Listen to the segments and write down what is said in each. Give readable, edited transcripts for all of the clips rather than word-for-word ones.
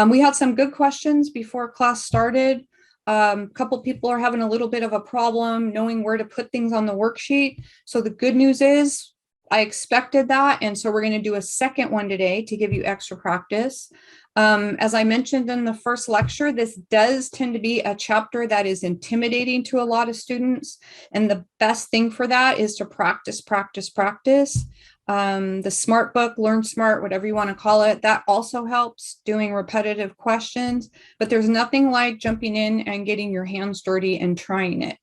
We had some good questions before class started. A couple people are having a little bit of a problem knowing where to put things on the worksheet. So the good news is I expected that. And so we're going to do a second one today to give you extra practice. As I mentioned in the first lecture, this does tend to be a chapter that is intimidating to a lot of students. And the best thing for that is to practice, practice, practice. The SMART book, Learn Smart, whatever you want to call it, that also helps doing repetitive questions, but there's nothing like jumping in and getting your hands dirty and trying it.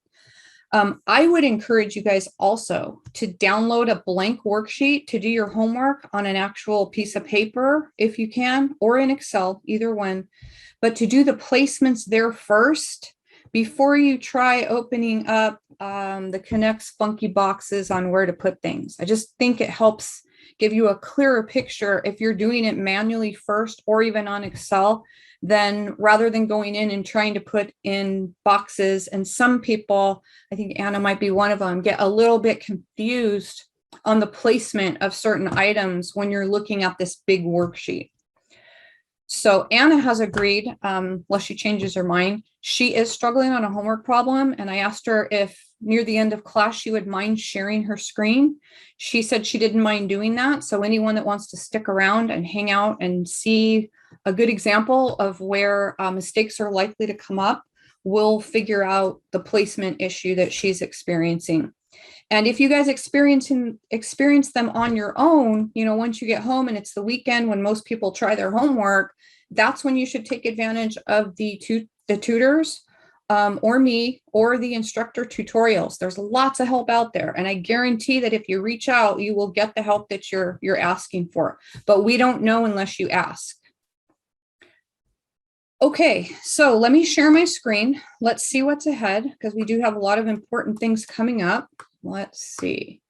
I would encourage you guys also to download a blank worksheet to do your homework on an actual piece of paper, if you can, or in Excel, either one, but to do the placements there first before you try opening up the Connect's funky boxes on where to put things. I just think it helps give you a clearer picture if you're doing it manually first or even on Excel, then rather than going in and trying to put in boxes. And some people, I think Anna might be one of them, get a little bit confused on the placement of certain items when you're looking at this big worksheet. So Anna has agreed, unless she changes her mind, she is struggling on a homework problem. And I asked her if near the end of class, she would mind sharing her screen. She said she didn't mind doing that. So anyone that wants to stick around and hang out and see a good example of where mistakes are likely to come up, will figure out the placement issue that she's experiencing. And if you guys experience them on your own, you know, once you get home and it's the weekend when most people try their homework, that's when you should take advantage of the tutors or me or the instructor tutorials. There's lots of help out there. And I guarantee that if you reach out, you will get the help that you're asking for. But we don't know unless you ask. Okay, so let me share my screen. Let's see what's ahead because we do have a lot of important things coming up. Let's see.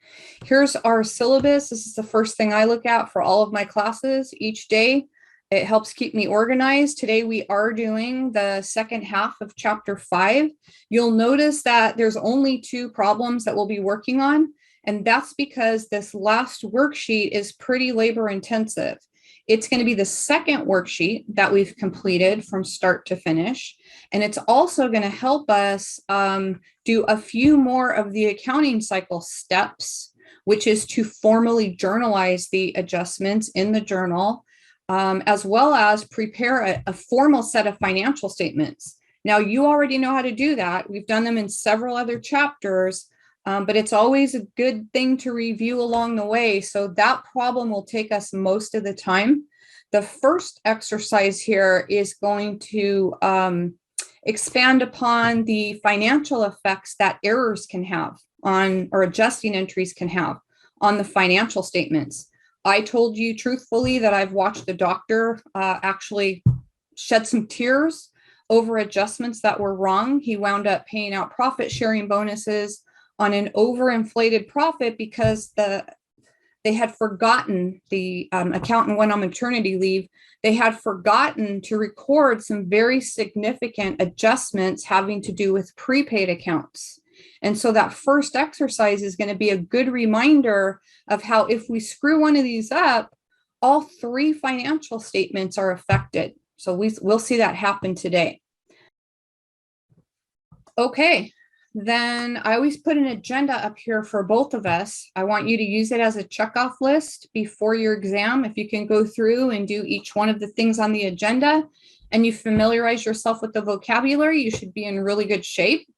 Here's our syllabus. This is the first thing I look at for all of my classes each day. It helps keep me organized. Today we are doing the second half of chapter 5. You'll notice that there's only 2 problems that we'll be working on, and that's because this last worksheet is pretty labor intensive. It's going to be the second worksheet that we've completed from start to finish. And it's also going to help us do a few more of the accounting cycle steps, which is to formally journalize the adjustments in the journal, as well as prepare a formal set of financial statements. Now, you already know how to do that. We've done them in several other chapters. But it's always a good thing to review along the way. So that problem will take us most of the time. The first exercise here is going to expand upon the financial effects that errors can have on, or adjusting entries can have on the financial statements. I told you truthfully that I've watched the doctor actually shed some tears over adjustments that were wrong. He wound up paying out profit sharing bonuses on an overinflated profit because they had forgotten, the accountant went on maternity leave. They had forgotten to record some very significant adjustments having to do with prepaid accounts. And so that first exercise is going to be a good reminder of how if we screw one of these up, all 3 financial statements are affected. So we'll see that happen today. Okay. Then I always put an agenda up here for both of us. I want you to use it as a checkoff list before your exam. If you can go through and do each one of the things on the agenda and you familiarize yourself with the vocabulary, you should be in really good shape.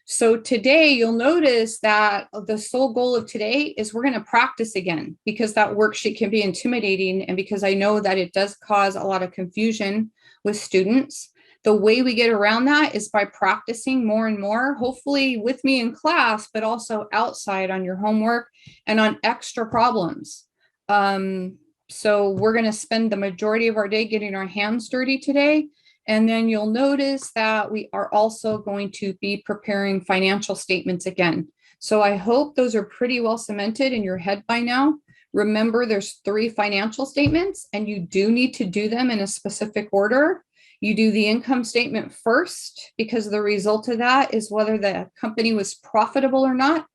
So today you'll notice that the sole goal of today is we're going to practice again because that worksheet can be intimidating and because I know that it does cause a lot of confusion with students. The way we get around that is by practicing more and more, hopefully with me in class, but also outside on your homework and on extra problems. So we're going to spend the majority of our day getting our hands dirty today. And then you'll notice that we are also going to be preparing financial statements again. So I hope those are pretty well cemented in your head by now. Remember, there's 3 financial statements and you do need to do them in a specific order. You do the income statement first because the result of that is whether the company was profitable or not.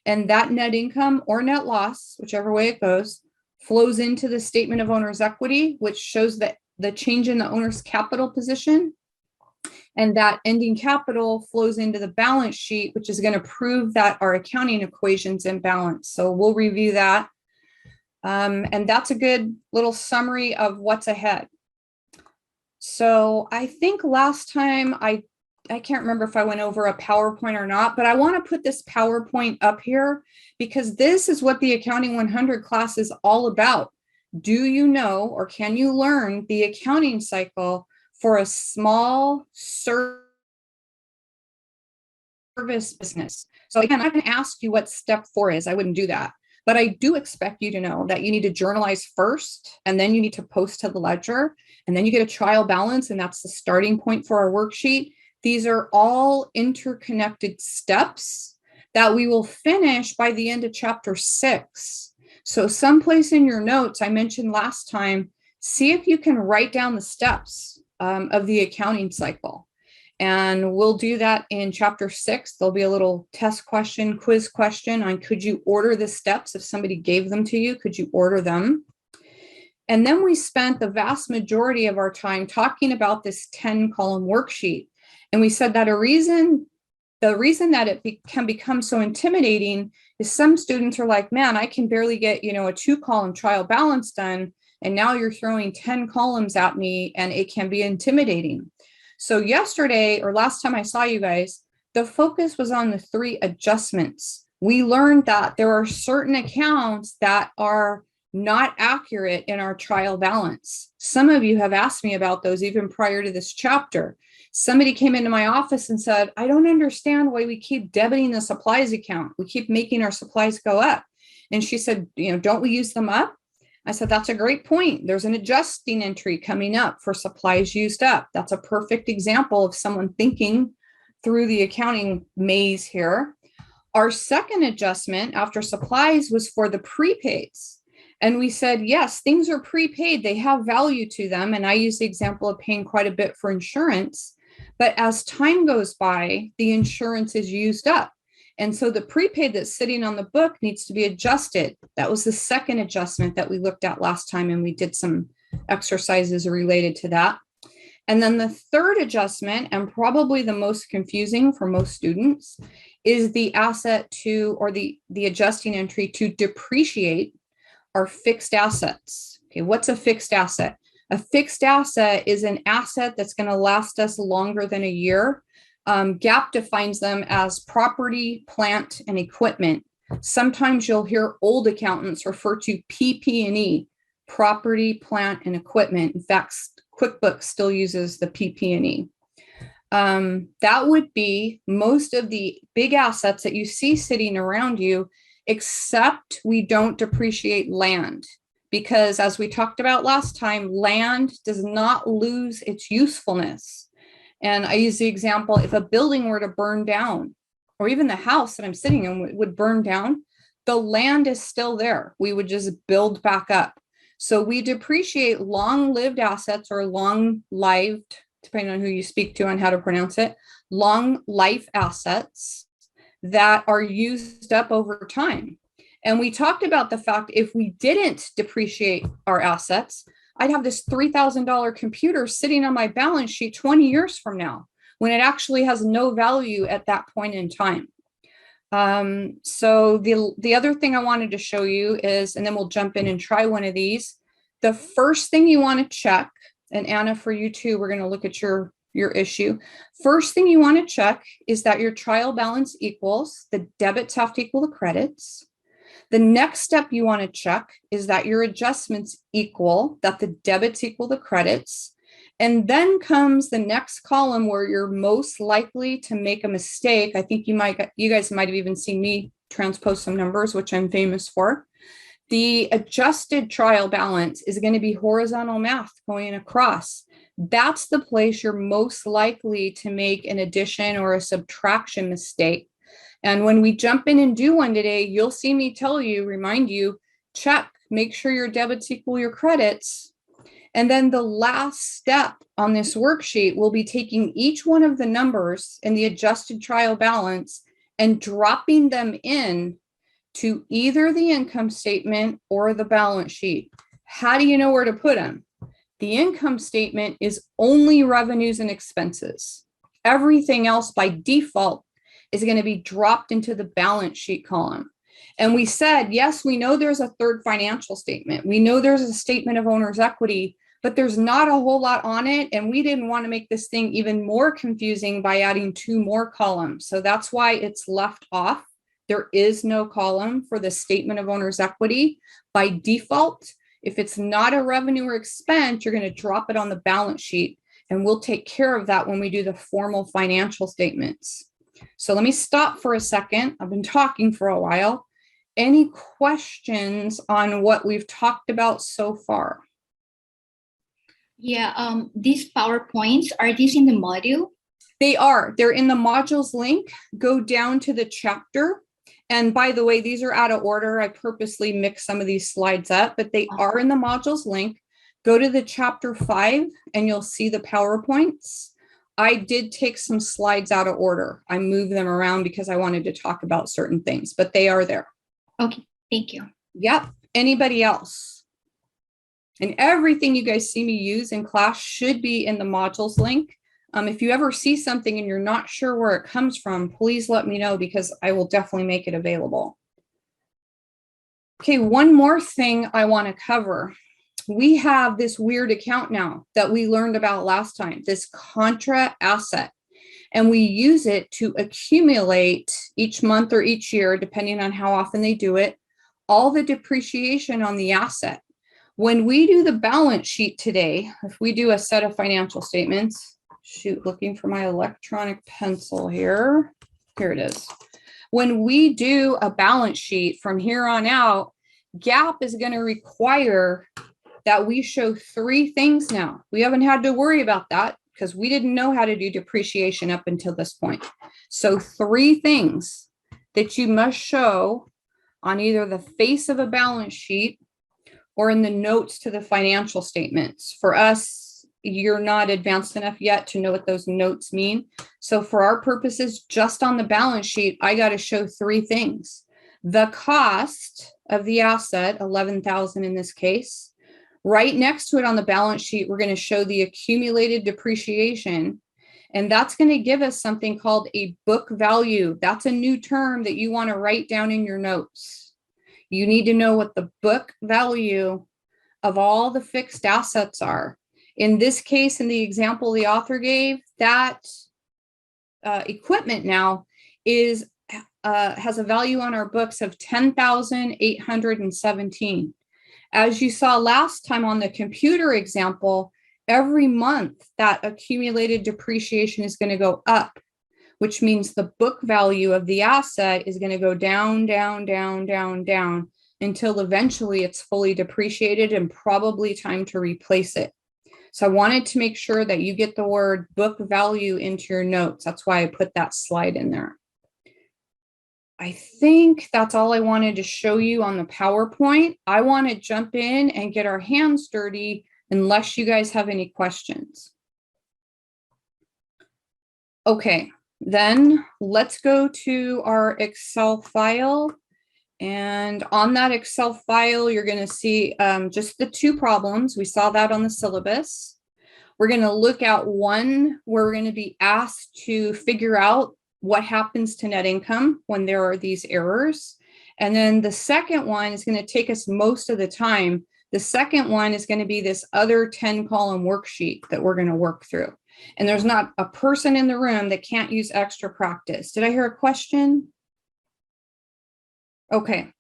And that net income or net loss, whichever way it goes, flows into the statement of owner's equity, which shows the the change in the owner's capital position. And that ending capital flows into the balance sheet, which is going to prove that our accounting equation's in balance. So we'll review that. And that's a good little summary of what's ahead. So I think last time I can't remember if I went over a PowerPoint or not, but I want to put this PowerPoint up here because this is what the Accounting 100 class is all about. Do you know, or can you learn the accounting cycle for a small service business? So again, I'm going to ask you what step 4 is. I wouldn't do that. But I do expect you to know that you need to journalize first, and then you need to post to the ledger, and then you get a trial balance, and that's the starting point for our worksheet. These are all interconnected steps that we will finish by the end of chapter 6. So someplace in your notes, I mentioned last time, see if you can write down the steps of the accounting cycle. And we'll do that in chapter 6. There'll be a little test question, quiz question on could you order the steps if somebody gave them to you? Could you order them? And then we spent the vast majority of our time talking about this 10-column worksheet. And we said that the reason that it can become so intimidating is some students are like, man, I can barely get, a 2-column trial balance done. And now you're throwing 10 columns at me and it can be intimidating. So yesterday, or last time I saw you guys, the focus was on the 3 adjustments. We learned that there are certain accounts that are not accurate in our trial balance. Some of you have asked me about those even prior to this chapter. Somebody came into my office and said, I don't understand why we keep debiting the supplies account. We keep making our supplies go up. And she said, don't we use them up? I said, that's a great point. There's an adjusting entry coming up for supplies used up. That's a perfect example of someone thinking through the accounting maze here. Our second adjustment after supplies was for the prepaids. And we said, yes, things are prepaid. They have value to them. And I use the example of paying quite a bit for insurance. But as time goes by, the insurance is used up. And so the prepaid that's sitting on the book needs to be adjusted. That was the second adjustment that we looked at last time, and we did some exercises related to that. And then the third adjustment, and probably the most confusing for most students, is the asset to, or the adjusting entry to depreciate our fixed assets. Okay, what's a fixed asset? A fixed asset is an asset that's going to last us longer than a year. GAAP defines them as property, plant, and equipment. Sometimes you'll hear old accountants refer to PP&E, property, plant, and equipment. In fact, QuickBooks still uses the PP&E. That would be most of the big assets that you see sitting around you, except we don't depreciate land. Because as we talked about last time, land does not lose its usefulness. And I use the example, if a building were to burn down, or even the house that I'm sitting in would burn down, the land is still there. We would just build back up. So we depreciate long-lived assets, or long-lived, depending on who you speak to on how to pronounce it, long life assets that are used up over time. And we talked about the fact if we didn't depreciate our assets, I'd have this $3,000 computer sitting on my balance sheet 20 years from now, when it actually has no value at that point in time. So the other thing I wanted to show you is, and then we'll jump in and try one of these. The first thing you want to check, and Anna, for you too, we're going to look at your issue. First thing you want to check is that your trial balance equals, the debits have to equal the credits. The next step you want to check is that your adjustments equal, that the debits equal the credits. And then comes the next column where you're most likely to make a mistake. I think you guys might have even seen me transpose some numbers, which I'm famous for. The adjusted trial balance is going to be horizontal math going across. That's the place you're most likely to make an addition or a subtraction mistake. And when we jump in and do one today, you'll see me remind you, check, make sure your debits equal your credits. And then the last step on this worksheet will be taking each one of the numbers in the adjusted trial balance and dropping them in to either the income statement or the balance sheet. How do you know where to put them? The income statement is only revenues and expenses. Everything else by default is going to be dropped into the balance sheet column. And we said, yes, we know there's a third financial statement. We know there's a statement of owner's equity, but there's not a whole lot on it. And we didn't want to make this thing even more confusing by adding 2 more columns. So that's why it's left off. There is no column for the statement of owner's equity. By default, if it's not a revenue or expense, you're going to drop it on the balance sheet. And we'll take care of that when we do the formal financial statements. So let me stop for a second. I've been talking for a while. Any questions on what we've talked about so far? Yeah, these PowerPoints, are these in the module? They are. They're in the modules link. Go down to the chapter. And by the way, these are out of order. I purposely mixed some of these slides up, but they are in the modules link. Go to the chapter 5 and you'll see the PowerPoints. I did take some slides out of order. I moved them around because I wanted to talk about certain things, but they are there. Okay, thank you. Yep. Anybody else? And everything you guys see me use in class should be in the modules link. If you ever see something and you're not sure where it comes from, please let me know because I will definitely make it available. Okay, one more thing I want to cover. We have this weird account now that we learned about last time, this Contra Asset. And we use it to accumulate each month or each year, depending on how often they do it, all the depreciation on the asset. When we do the balance sheet today, if we do a set of financial statements, shoot, looking for my electronic pencil here. Here it is. When we do a balance sheet from here on out, GAAP is going to require that we show 3 things now. We haven't had to worry about that because we didn't know how to do depreciation up until this point. So 3 things that you must show on either the face of a balance sheet or in the notes to the financial statements. For us, you're not advanced enough yet to know what those notes mean. So for our purposes, just on the balance sheet, I got to show 3 things. The cost of the asset, $11,000 in this case. Right next to it on the balance sheet, we're going to show the accumulated depreciation. And that's going to give us something called a book value. That's a new term that you want to write down in your notes. You need to know what the book value of all the fixed assets are. In this case, in the example the author gave, that equipment now is has a value on our books of $10,817. As you saw last time on the computer example, every month that accumulated depreciation is going to go up, which means the book value of the asset is going to go down, down, down, down, down until eventually it's fully depreciated and probably time to replace it. So I wanted to make sure that you get the word book value into your notes. That's why I put that slide in there. I think that's all I wanted to show you on the PowerPoint. I want to jump in and get our hands dirty unless you guys have any questions. Okay, then let's go to our Excel file. And on that Excel file, you're going to see just the 2 problems. We saw that on the syllabus. We're going to look at one where we're going to be asked to figure out what happens to net income when there are these errors. And then the second one is going to take us most of the time. The second one is going to be this other 10-column worksheet that we're going to work through. And there's not a person in the room that can't use extra practice. Did I hear a question? Okay,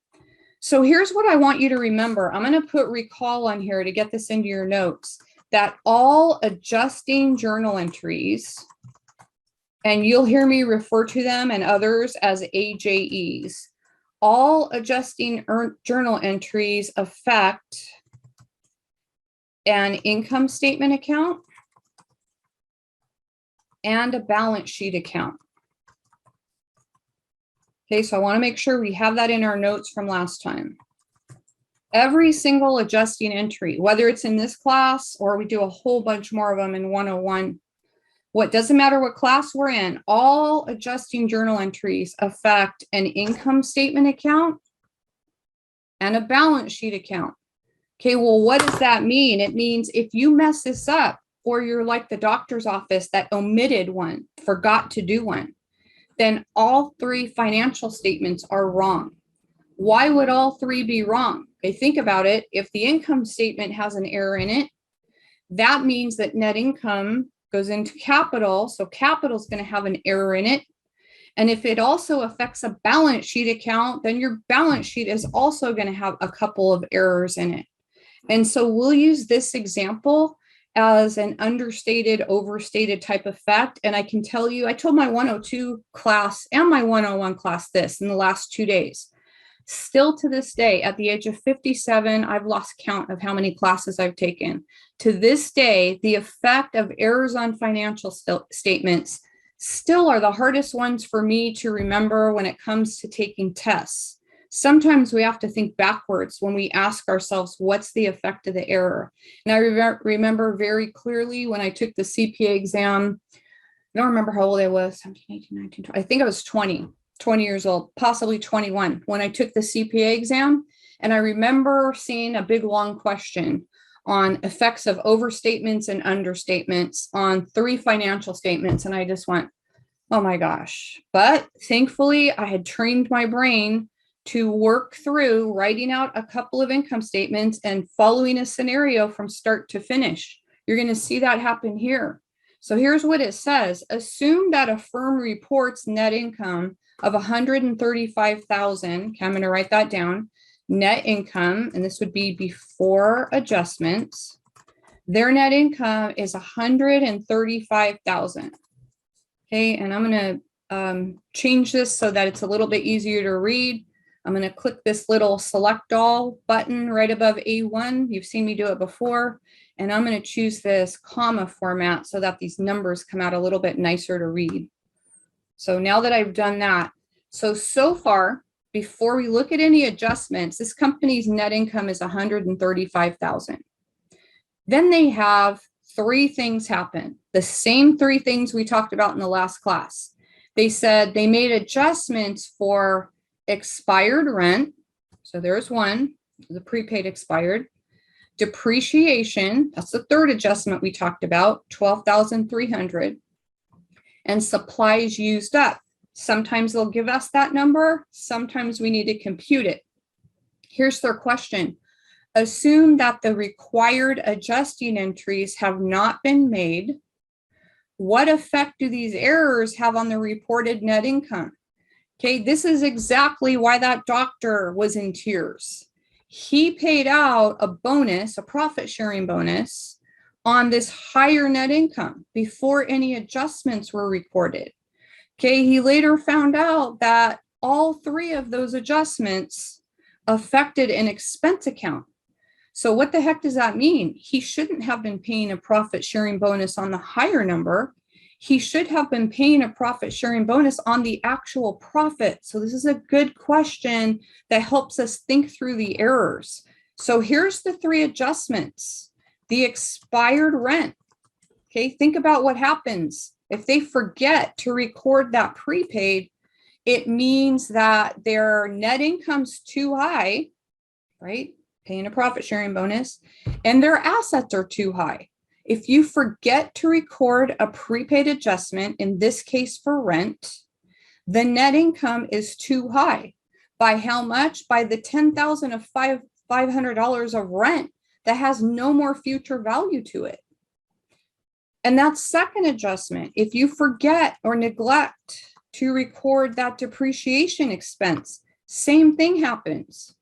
so here's what I want you to remember. I'm going to put recall on here to get this into your notes, that all adjusting journal entries, and you'll hear me refer to them and others as AJEs, all adjusting journal entries affect an income statement account and a balance sheet account. Okay, so I want to make sure we have that in our notes from last time. Every single adjusting entry, whether it's in this class or we do a whole bunch more of them in 101, what doesn't matter what class we're in, all adjusting journal entries affect an income statement account and a balance sheet account. Okay, well, what does that mean? It means if you mess this up, or you're like the doctor's office that omitted one, forgot to do one, then all three financial statements are wrong. Why would all three be wrong? Okay, think about it. If the income statement has an error in it, that means that net income goes into capital. So capital is going to have an error in it. And if it also affects a balance sheet account, then your balance sheet is also going to have a couple of errors in it. And so we'll use this example as an understated, overstated type effect. And I can tell you, I told my 102 class and my 101 class this in the last 2 days. Still to this day, at the age of 57, I've lost count of how many classes I've taken. To this day, the effect of errors on financial statements still are the hardest ones for me to remember when it comes to taking tests. Sometimes we have to think backwards when we ask ourselves, what's the effect of the error? And I remember very clearly when I took the CPA exam, I don't remember how old I was, 17, 18, 19, 20. I think I was 20 years old, possibly 21, when I took the CPA exam. And I remember seeing a big, long question on effects of overstatements and understatements on 3 financial statements. And I just went, oh my gosh. But thankfully, I had trained my brain to work through writing out a couple of income statements and following a scenario from start to finish. You're going to see that happen here. So here's what it says. Assume that a firm reports net income of $135,000. Okay, I'm going to write that down. Net income, and this would be before adjustments. Their net income is $135,000. Okay, and I'm going to change this so that it's a little bit easier to read. I'm going to click this little select all button right above A1. You've seen me do it before. And I'm going to choose this comma format so that these numbers come out a little bit nicer to read. So now that I've done that, so far, before we look at any adjustments, this company's net income is $135,000. Then they have 3 things happen. The same 3 things we talked about in the last class. They said they made adjustments for expired rent. So there's one, the prepaid expired. Depreciation, that's the 3rd adjustment we talked about, $12,300. And supplies used up. Sometimes they'll give us that number. Sometimes we need to compute it. Here's their question. Assume that the required adjusting entries have not been made. What effect do these errors have on the reported net income? Okay, this is exactly why that doctor was in tears. He paid out a bonus, a profit sharing bonus, on this higher net income before any adjustments were recorded. Okay, he later found out that all 3 of those adjustments affected an expense account. So what the heck does that mean? He shouldn't have been paying a profit sharing bonus on the higher number. He should have been paying a profit sharing bonus on the actual profit. So this is a good question that helps us think through the errors. So here's the 3 adjustments. The expired rent. Okay, think about what happens. If they forget to record that prepaid, it means that their net income's too high, right? Paying a profit sharing bonus, and their assets are too high. If you forget to record a prepaid adjustment, in this case for rent, the net income is too high. By how much? By the $10,000 of $500 of rent that has no more future value to it. And that's second adjustment. If you forget or neglect to record that depreciation expense, same thing happens.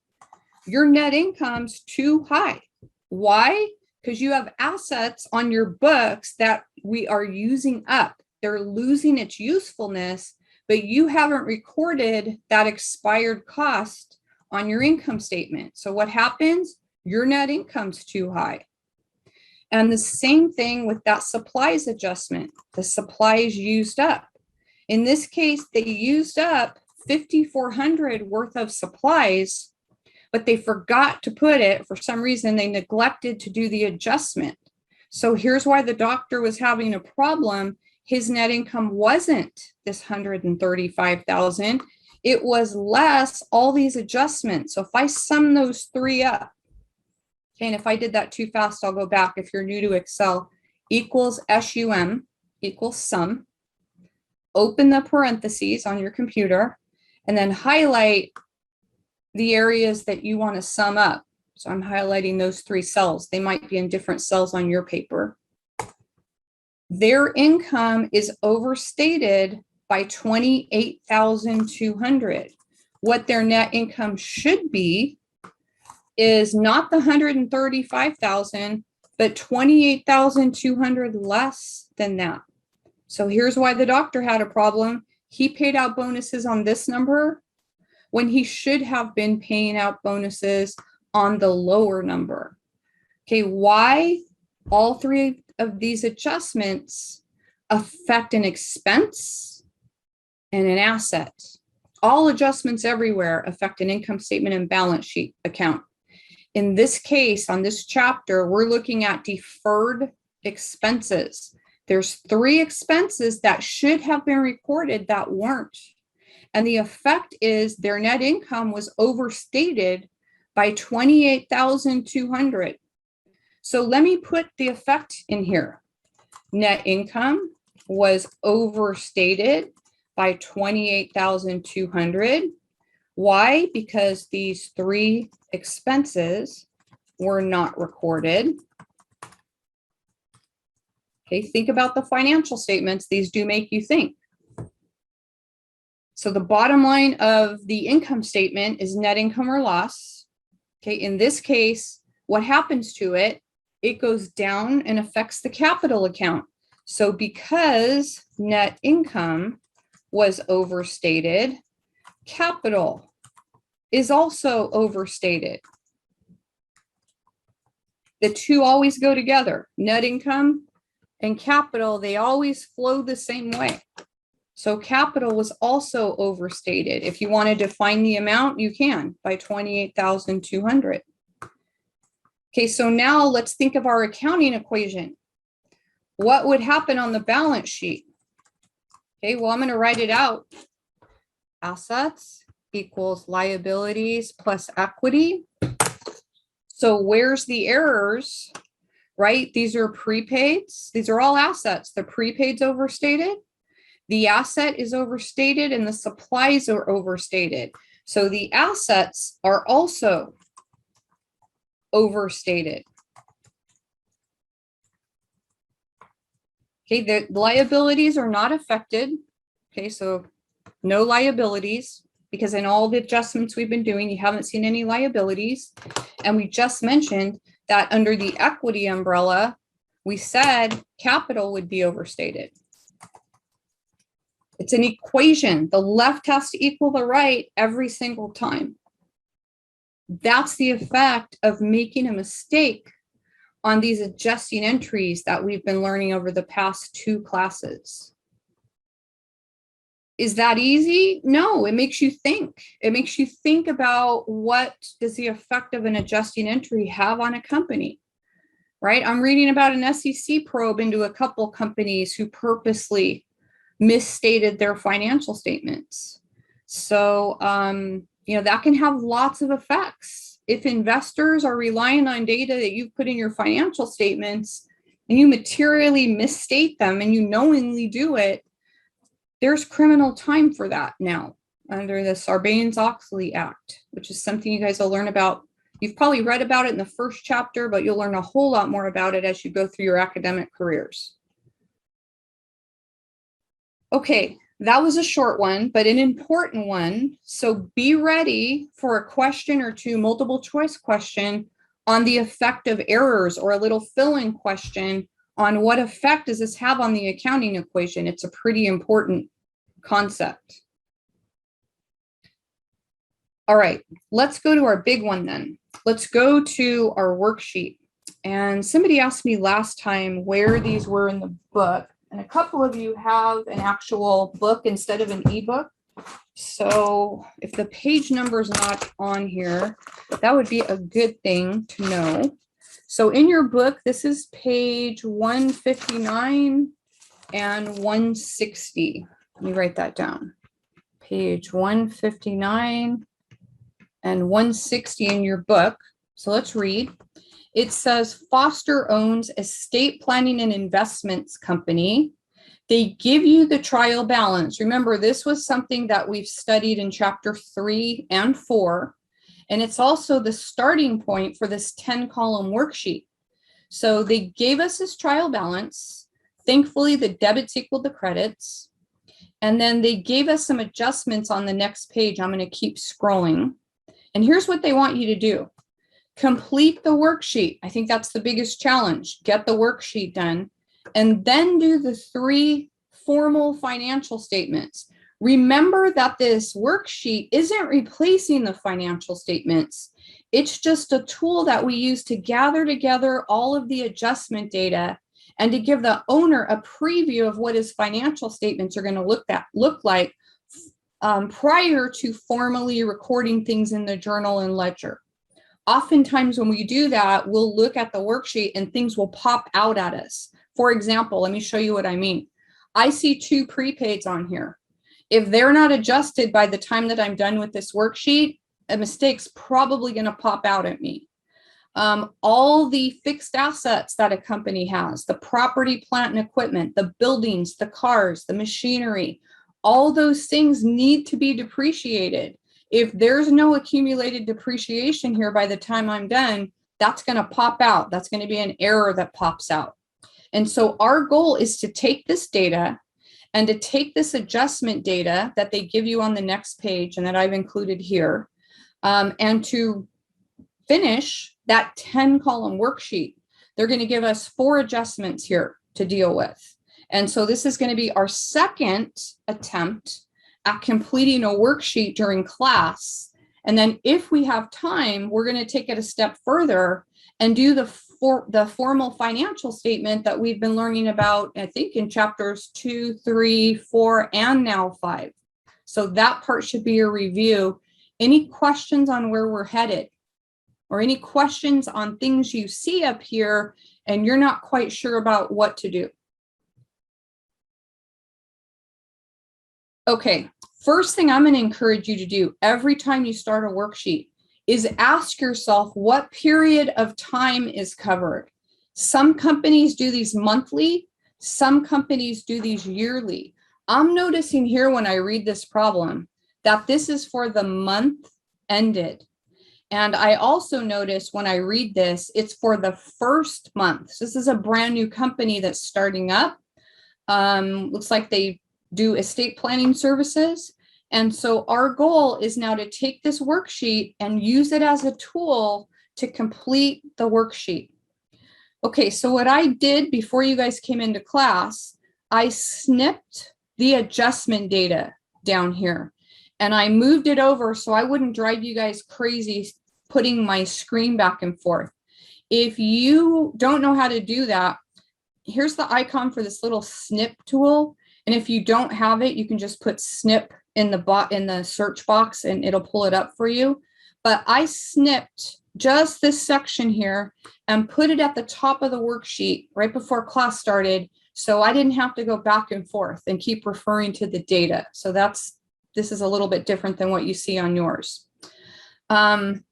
Your net income's too high. Why? Because you have assets on your books that we are using up. They're losing its usefulness, but you haven't recorded that expired cost on your income statement. So what happens? Your net income's too high. And the same thing with that supplies adjustment. The supplies used up. In this case, they used up $5,400 worth of supplies, but they forgot to put it, for some reason, they neglected to do the adjustment. So here's why the doctor was having a problem. His net income wasn't this $135,000. It was less all these adjustments. So if I sum those 3 up, Okay, and if I did that too fast, I'll go back. If you're new to Excel, equals SUM equals sum. Open the parentheses on your computer and then highlight the areas that you want to sum up. So I'm highlighting those 3 cells. They might be in different cells on your paper. Their income is overstated by $28,200. What their net income should be is not the $135,000, but $28,200 less than that. So here's why the doctor had a problem. He paid out bonuses on this number when he should have been paying out bonuses on the lower number. Okay, why all 3 of these adjustments affect an expense and an asset? All adjustments everywhere affect an income statement and balance sheet account. In this case, on this chapter, we're looking at deferred expenses. There's 3 expenses that should have been recorded that weren't. And the effect is their net income was overstated by $28,200. So let me put the effect in here. Net income was overstated by $28,200. Why? Because these 3 expenses were not recorded. Okay, think about the financial statements. These do make you think. So the bottom line of the income statement is net income or loss. Okay, in this case, what happens to it? It goes down and affects the capital account. So because net income was overstated, capital is also overstated. The 2 always go together. Net income and capital, they always flow the same way. So capital was also overstated. If you wanted to find the amount, you can by $28,200. Okay, so now let's think of our accounting equation. What would happen on the balance sheet? Okay, well, I'm going to write it out. Assets equals liabilities plus equity. So where's the errors, right? These are prepaids. These are all assets. The prepaid's overstated. The asset is overstated and the supplies are overstated. So the assets are also overstated. Okay, the liabilities are not affected. Okay, so no liabilities, because in all the adjustments we've been doing, you haven't seen any liabilities. And we just mentioned that under the equity umbrella, we said capital would be overstated. It's an equation. The left has to equal the right every single time. That's the effect of making a mistake on these adjusting entries that we've been learning over the past 2 classes. Is that easy? No, it makes you think. It makes you think about what does the effect of an adjusting entry have on a company, right? I'm reading about an SEC probe into a couple companies who purposely misstated their financial statements. So, that can have lots of effects. If investors are relying on data that you've put in your financial statements and you materially misstate them and you knowingly do it, there's criminal time for that now under the Sarbanes-Oxley Act, which is something you guys will learn about. You've probably read about it in the first chapter, but you'll learn a whole lot more about it as you go through your academic careers. Okay, that was a short one, but an important one. So be ready for a question or 2, multiple choice question on the effect of errors, or a little fill-in question on what effect does this have on the accounting equation. It's a pretty important concept. All right, let's go to our big one then. Let's go to our worksheet. And somebody asked me last time where these were in the book. And a couple of you have an actual book instead of an ebook. So if the page number is not on here, that would be a good thing to know. So in your book, this is page 159 and 160. Let me write that down. Page 159 and 160 in your book. So let's read. It says Foster owns Estate Planning and Investments Company. They give you the trial balance. Remember, this was something that we've studied in chapter 3 and 4, and it's also the starting point for this 10-column worksheet. So they gave us this trial balance. Thankfully, the debits equaled the credits. And then they gave us some adjustments on the next page. I'm going to keep scrolling. And here's what they want you to do. Complete the worksheet. I think that's the biggest challenge. Get the worksheet done. And then do the 3 formal financial statements. Remember that this worksheet isn't replacing the financial statements. It's just a tool that we use to gather together all of the adjustment data and to give the owner a preview of what his financial statements are going to look like prior to formally recording things in the journal and ledger. Oftentimes when we do that, we'll look at the worksheet and things will pop out at us. For example, let me show you what I mean. I see 2 prepaids on here. If they're not adjusted by the time that I'm done with this worksheet, a mistake's probably going to pop out at me. All the fixed assets that a company has, the property, plant, and equipment, the buildings, the cars, the machinery, all those things need to be depreciated. If there's no accumulated depreciation here by the time I'm done, that's going to pop out. That's going to be an error that pops out. And so our goal is to take this data and to take this adjustment data that they give you on the next page and that I've included here, and to finish that 10-column worksheet. They're going to give us 4 adjustments here to deal with. And so this is going to be our second attempt at completing a worksheet during class. And then if we have time, we're going to take it a step further and do the formal financial statement that we've been learning about, I think, in chapters 2, 3, 4, and now 5. So that part should be a review. Any questions on where we're headed? Or any questions on things you see up here and you're not quite sure about what to do? Okay, first thing I'm going to encourage you to do every time you start a worksheet is ask yourself what period of time is covered. Some companies do these monthly, some companies do these yearly. I'm noticing here when I read this problem that this is for the month ended. And I also notice when I read this, it's for the first month. So this is a brand new company that's starting up. Looks like they do estate planning services. And so our goal is now to take this worksheet and use it as a tool to complete the worksheet. Okay, so what I did before you guys came into class, I snipped the adjustment data down here and I moved it over so I wouldn't drive you guys crazy putting my screen back and forth. If you don't know how to do that, here's the icon for this little snip tool. And if you don't have it, you can just put snip in the search box and it'll pull it up for you. But I snipped just this section here and put it at the top of the worksheet right before class started. So I didn't have to go back and forth and keep referring to the data. So this is a little bit different than what you see on yours.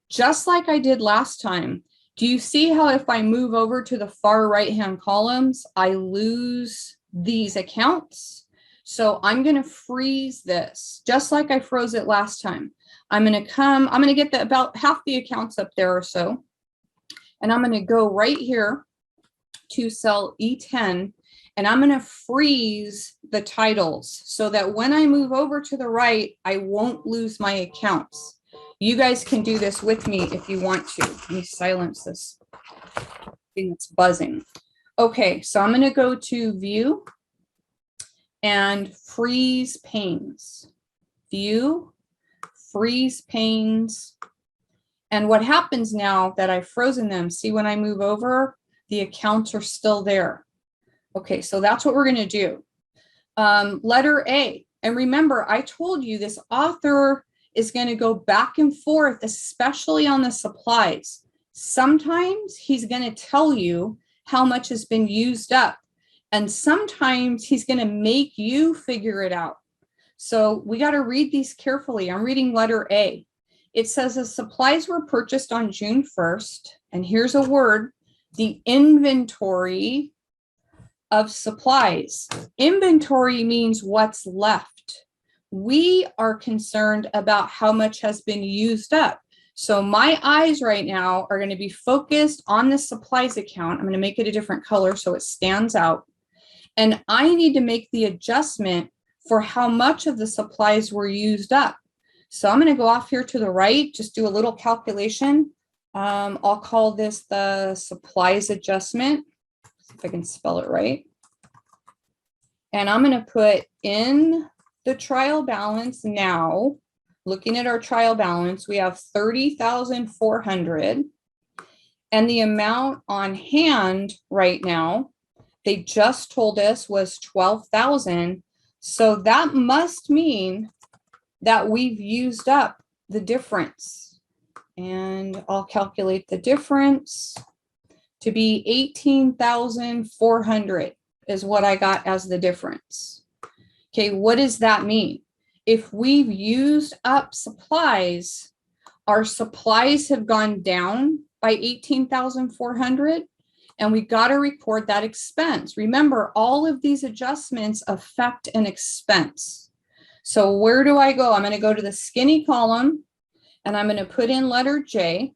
Just like I did last time, do you see how if I move over to the far right-hand columns, I lose these accounts? So I'm going to freeze this just like I froze it last time. I'm going to get about half the accounts up there or so. And I'm going to go right here to cell E10 and I'm going to freeze the titles so that when I move over to the right, I won't lose my accounts. You guys can do this with me if you want to. Let me silence this thing that's buzzing. Okay, so I'm going to go to View and Freeze Panes. View, Freeze Panes. And what happens now that I've frozen them, see when I move over, the accounts are still there. Okay, so that's what we're going to do. Letter A. And remember, I told you this author is going to go back and forth, especially on the supplies. Sometimes he's going to tell you how much has been used up, and sometimes he's going to make you figure it out. So we got to read these carefully. I'm reading letter A. It says the supplies were purchased on June 1st and here's a word, the inventory of supplies. Inventory means what's left. We are concerned about how much has been used up. So my eyes right now are going to be focused on the supplies account. I'm going to make it a different color so it stands out. And I need to make the adjustment for how much of the supplies were used up. So I'm going to go off here to the right, just do a little calculation. I'll call this the supplies adjustment, if I can spell it right. And I'm going to put in the trial balance now. Looking at our trial balance, we have 30,400. And the amount on hand right now, they just told us was 12,000. So that must mean that we've used up the difference. And I'll calculate the difference to be 18,400 is what I got as the difference. Okay, what does that mean? If we've used up supplies, our supplies have gone down by 18,400, and we got to record that expense. Remember, all of these adjustments affect an expense. So where do I go? I'm going to go to the skinny column, and I'm going to put in letter J.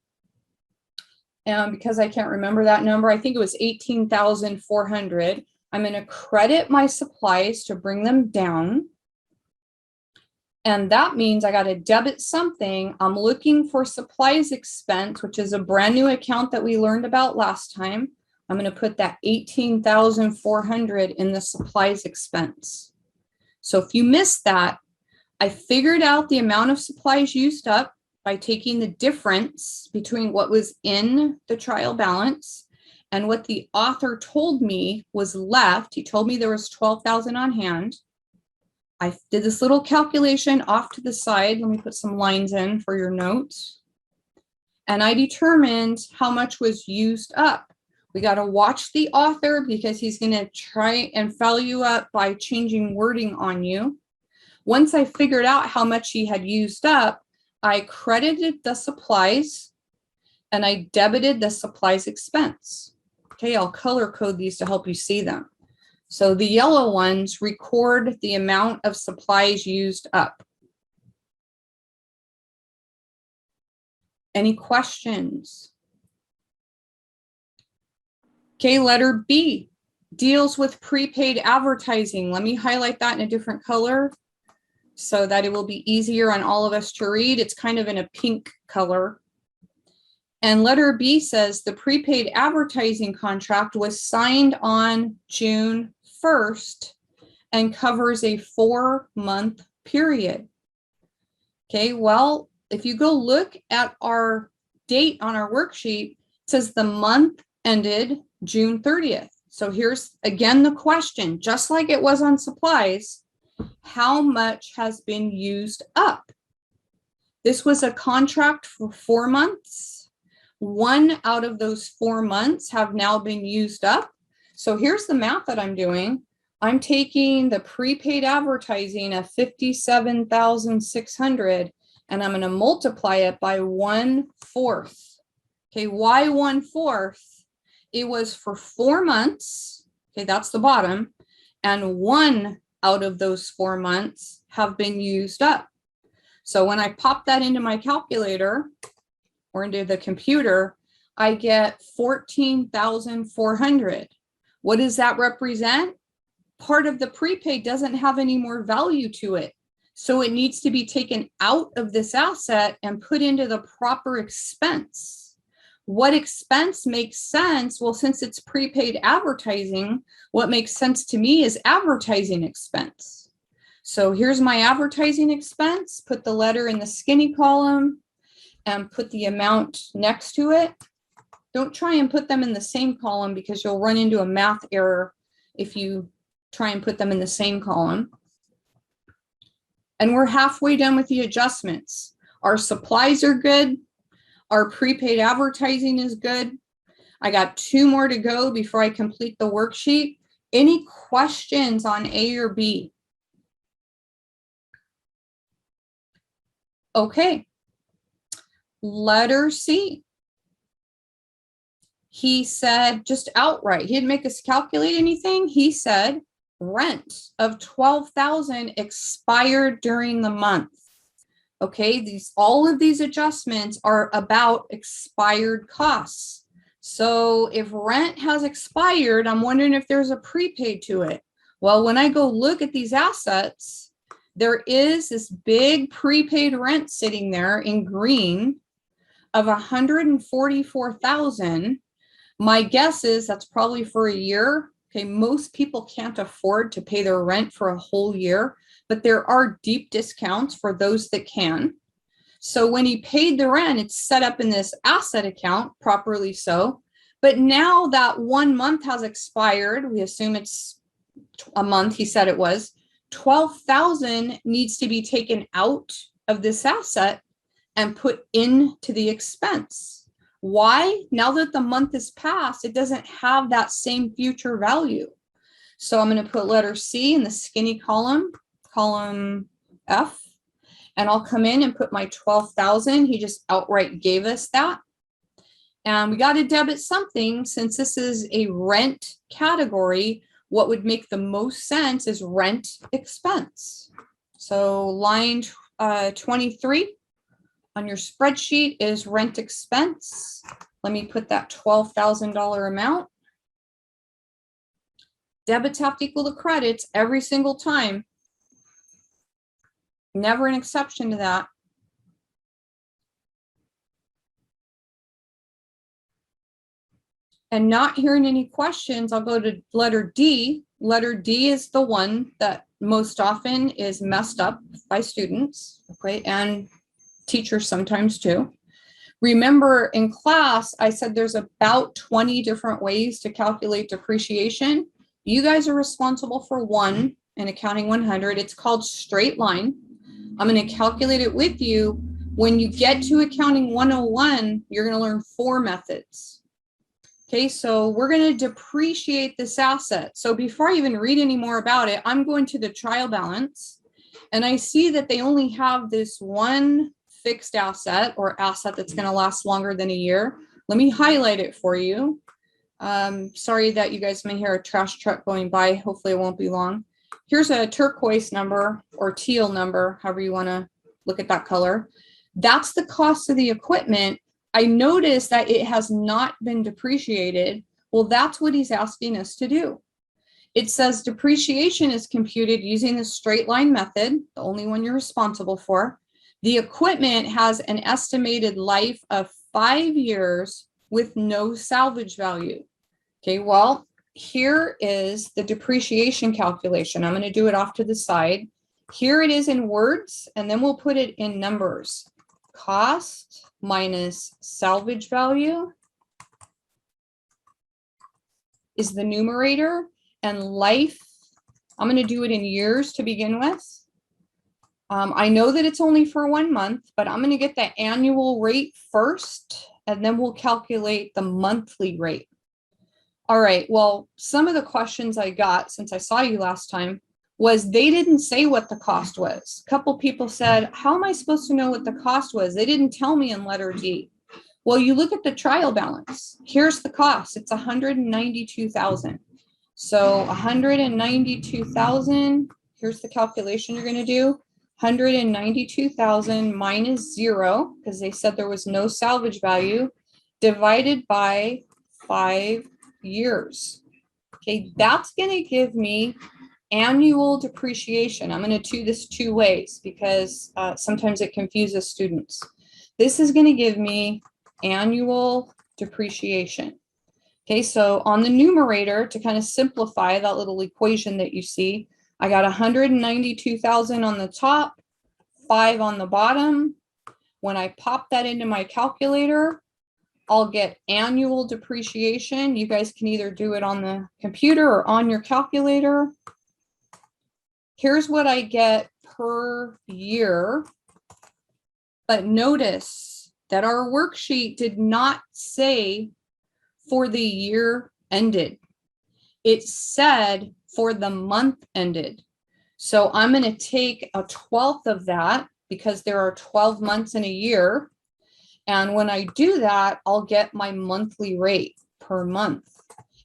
And because I can't remember that number, I think it was 18,400. I'm going to credit my supplies to bring them down. And that means I got to debit something. I'm looking for supplies expense, which is a brand new account that we learned about last time. I'm going to put that 18,400 in the supplies expense. So if you missed that, I figured out the amount of supplies used up by taking the difference between what was in the trial balance and what the author told me was left. He told me there was 12,000 on hand. I did this little calculation off to the side. Let me put some lines in for your notes. And I determined how much was used up. We got to watch the author because he's going to try and foul you up by changing wording on you. Once I figured out how much he had used up, I credited the supplies and I debited the supplies expense. Okay, I'll color code these to help you see them. So the yellow ones record the amount of supplies used up. Any questions? Okay, letter B deals with prepaid advertising. Let me highlight that in a different color so that it will be easier on all of us to read. It's kind of in a pink color. And letter B says the prepaid advertising contract was signed on June 1st and covers a 4-month period. Okay, well, if you go look at our date on our worksheet, it says the month ended June 30th. So here's again the question, just like it was on supplies, how much has been used up? This was a contract for 4 months. 1 out of those 4 months have now been used up. So here's the math that I'm doing. I'm taking the prepaid advertising of 57,600 and I'm going to multiply it by 1/4. Okay, why 1/4? It was for 4 months. Okay, that's the bottom. And 1 out of those 4 months have been used up. So when I pop that into my calculator or into the computer, I get 14,400. What does that represent? Part of the prepaid doesn't have any more value to it. So it needs to be taken out of this asset and put into the proper expense. What expense makes sense? Well, since it's prepaid advertising, what makes sense to me is advertising expense. So here's my advertising expense. Put the letter in the skinny column and put the amount next to it. Don't try and put them in the same column because you'll run into a math error if you try and put them in the same column. And we're halfway done with the adjustments. Our supplies are good. Our prepaid advertising is good. I got 2 more to go before I complete the worksheet. Any questions on A or B? Okay. Letter C. he said just outright, he didn't make us calculate anything. He said rent of $12,000 expired during the month. Okay, all of these adjustments are about expired costs. So if rent has expired, I'm wondering if there's a prepaid to it. Well, when I go look at these assets, there is this big prepaid rent sitting there in green of $144,000. My guess is that's probably for a year. Okay, most people can't afford to pay their rent for a whole year, but there are deep discounts for those that can. So when he paid the rent, it's set up in this asset account, properly so. But now that 1 month has expired, we assume it's a month, he said it was, 12,000 needs to be taken out of this asset and put into the expense. Why? Now that the month is passed, it doesn't have that same future value. So I'm going to put letter C in the skinny column, column F, and I'll come in and put my 12,000. He just outright gave us that. And we got to debit something. Since this is a rent category, what would make the most sense is rent expense. So line 23 on your spreadsheet is rent expense. Let me put that $12,000 amount. Debits have to equal to credits every single time. Never an exception to that. And not hearing any questions, I'll go to letter D. Letter D is the one that most often is messed up by students, okay, and teachers sometimes too. Remember in class, I said there's about 20 different ways to calculate depreciation. You guys are responsible for one in Accounting 100. It's called straight line. I'm going to calculate it with you. When you get to Accounting 101, you're going to learn 4 methods. Okay, so we're going to depreciate this asset. So before I even read any more about it, I'm going to the trial balance, and I see that they only have this one fixed asset or asset that's going to last longer than a year. Let me highlight it for you. Sorry that you guys may hear a trash truck going by. Hopefully it won't be long. Here's a turquoise number or teal number, however you want to look at that color. That's the cost of the equipment. I noticed that it has not been depreciated. Well, that's what he's asking us to do. It says depreciation is computed using the straight line method, the only one you're responsible for. The equipment has an estimated life of 5 years with no salvage value. Okay, well, here is the depreciation calculation. I'm going to do it off to the side. Here it is in words, and then we'll put it in numbers. Cost minus salvage value is the numerator, and life, I'm going to do it in years to begin with. I know that it's only for 1 month, but I'm going to get the annual rate first, and then we'll calculate the monthly rate. All right, well, some of the questions I got since I saw you last time was they didn't say what the cost was. A couple people said, how am I supposed to know what the cost was? They didn't tell me in letter D. Well, you look at the trial balance. Here's the cost. It's $192,000. So 192,000, here's the calculation you're going to do. 192,000 minus 0, because they said there was no salvage value, divided by 5 years. Okay, that's going to give me annual depreciation. I'm going to do this 2 ways because sometimes it confuses students. This is going to give me annual depreciation. Okay, so on the numerator, to kind of simplify that little equation that you see, I got 192,000 on the top, 5 on the bottom. When I pop that into my calculator, I'll get annual depreciation. You guys can either do it on the computer or on your calculator. Here's what I get per year. But notice that our worksheet did not say for the year ended. It said for the month ended. So I'm going to take a 1/12 of that because there are 12 months in a year. And when I do that, I'll get my monthly rate per month.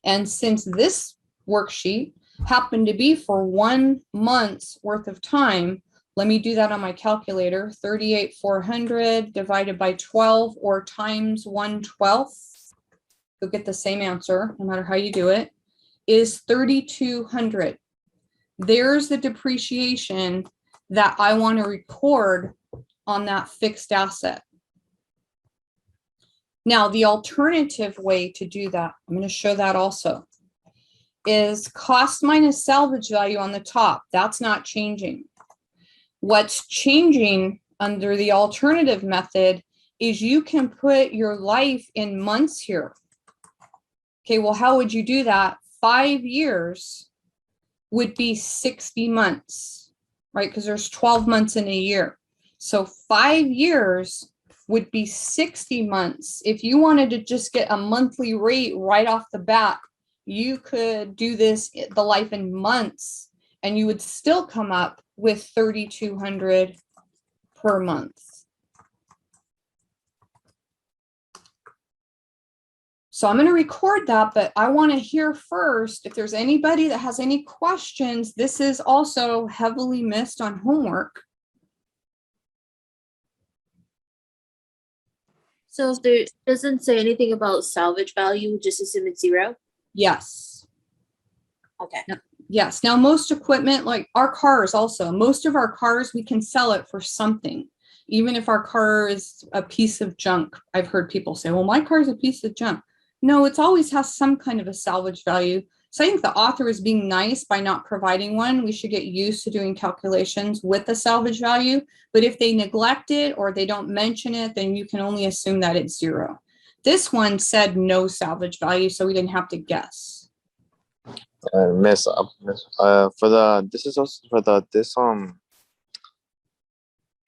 And since this worksheet happened to be for 1 month's worth of time, let me do that on my calculator. 38,400 divided by 12 or times 1/12, you'll get the same answer no matter how you do it, is 3,200. There's the depreciation that I want to record on that fixed asset. Now, the alternative way to do that, I'm going to show that also, is cost minus salvage value on the top. That's not changing. What's changing under the alternative method is you can put your life in months here. Okay, well, how would you do that? 5 years would be 60 months, right? Because there's 12 months in a year. So 5 years would be 60 months. If you wanted to just get a monthly rate right off the bat, you could do this, the life in months, and you would still come up with 3,200 per month. So I'm going to record that, but I want to hear first if there's anybody that has any questions. This is also heavily missed on homework. So if there doesn't say anything about salvage value, just assume it's 0? Yes. Okay. Yes. Now, most equipment, like our cars also, most of our cars, we can sell it for something. Even if our car is a piece of junk. I've heard people say, well, my car is a piece of junk. No, it always has some kind of a salvage value. So I think the author is being nice by not providing one. We should get used to doing calculations with the salvage value. But if they neglect it or they don't mention it, then you can only assume that it's 0. This one said no salvage value, so we didn't have to guess. Miss, for the, this is also for the,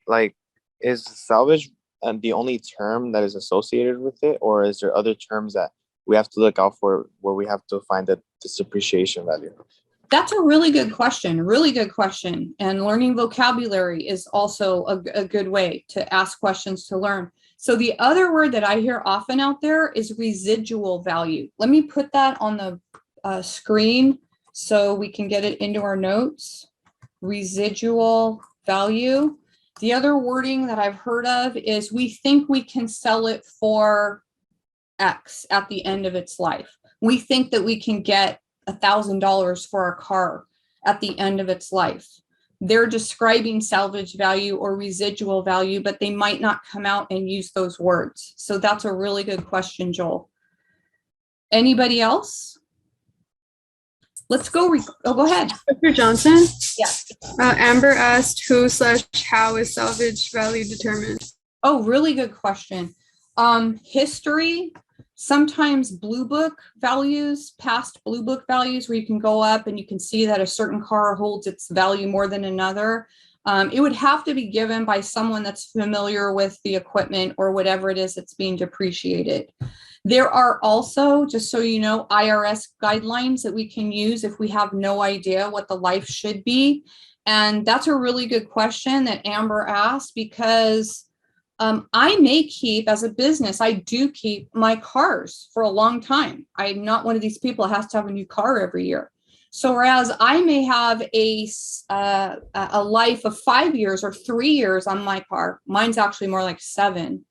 like, is salvage the only term that is associated with it, or is there other terms that we have to look out for where we have to find this depreciation value? That's a really good question, really good question. And learning vocabulary is also a good way to ask questions to learn. So the other word that I hear often out there is residual value. Let me put that on the screen so we can get it into our notes. Residual value. The other wording that I've heard of is we think we can sell it for X at the end of its life. We think that we can get $1,000 for our car at the end of its life. They're describing salvage value or residual value, but they might not come out and use those words. So that's a really good question, Joel. Anybody else? Let's go. Go ahead. Dr. Johnson? Yes. Amber asked who/how is salvage value determined? Oh, really good question. History, sometimes blue book values, past blue book values, where you can go up and you can see that a certain car holds its value more than another. It would have to be given by someone that's familiar with the equipment or whatever it is that's being depreciated. There are also, just so you know, IRS guidelines that we can use if we have no idea what the life should be. And that's a really good question that Amber asked, because I may keep, as a business, I do keep my cars for a long time. I'm not one of these people that has to have a new car every year. So whereas I may have a life of 5 years or 3 years on my car, mine's actually more like 7,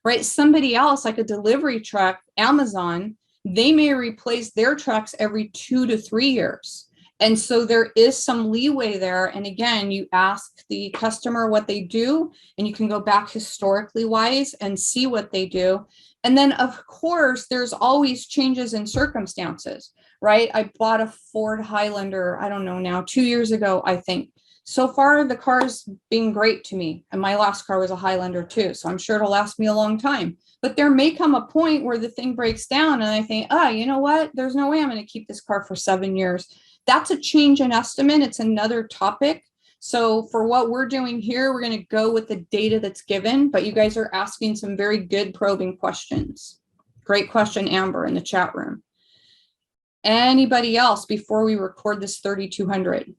right? Somebody else, like a delivery truck, Amazon, they may replace their trucks every 2 to 3 years. And so there is some leeway there. And again, you ask the customer what they do, and you can go back historically wise and see what they do. And then, of course, there's always changes in circumstances, right? I bought a Ford Highlander, I don't know now, 2 years ago, I think. So far, the car's been great to me. And my last car was a Highlander too. So I'm sure it'll last me a long time. But there may come a point where the thing breaks down and I think, you know what? There's no way I'm going to keep this car for 7 years. That's a change in estimate. It's another topic. So for what we're doing here, we're going to go with the data that's given, but you guys are asking some very good probing questions. Great question, Amber, in the chat room. Anybody else before we record this 3,200?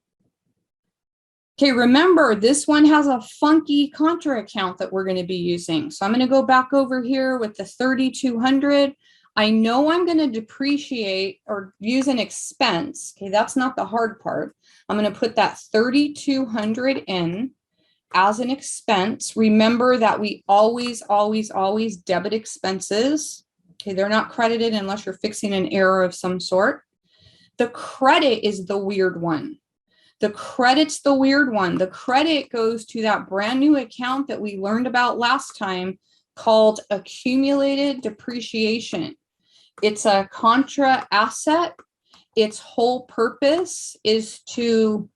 Okay, remember, this one has a funky contra account that we're going to be using. So I'm going to go back over here with the 3,200. I know I'm going to depreciate or use an expense. Okay, that's not the hard part. I'm going to put that 3,200 in as an expense. Remember that we always debit expenses. Okay, they're not credited unless you're fixing an error of some sort. The credit is the weird one. The credit's the weird one. The credit goes to that brand new account that we learned about last time called accumulated depreciation. It's a Contra Asset. Its whole purpose is to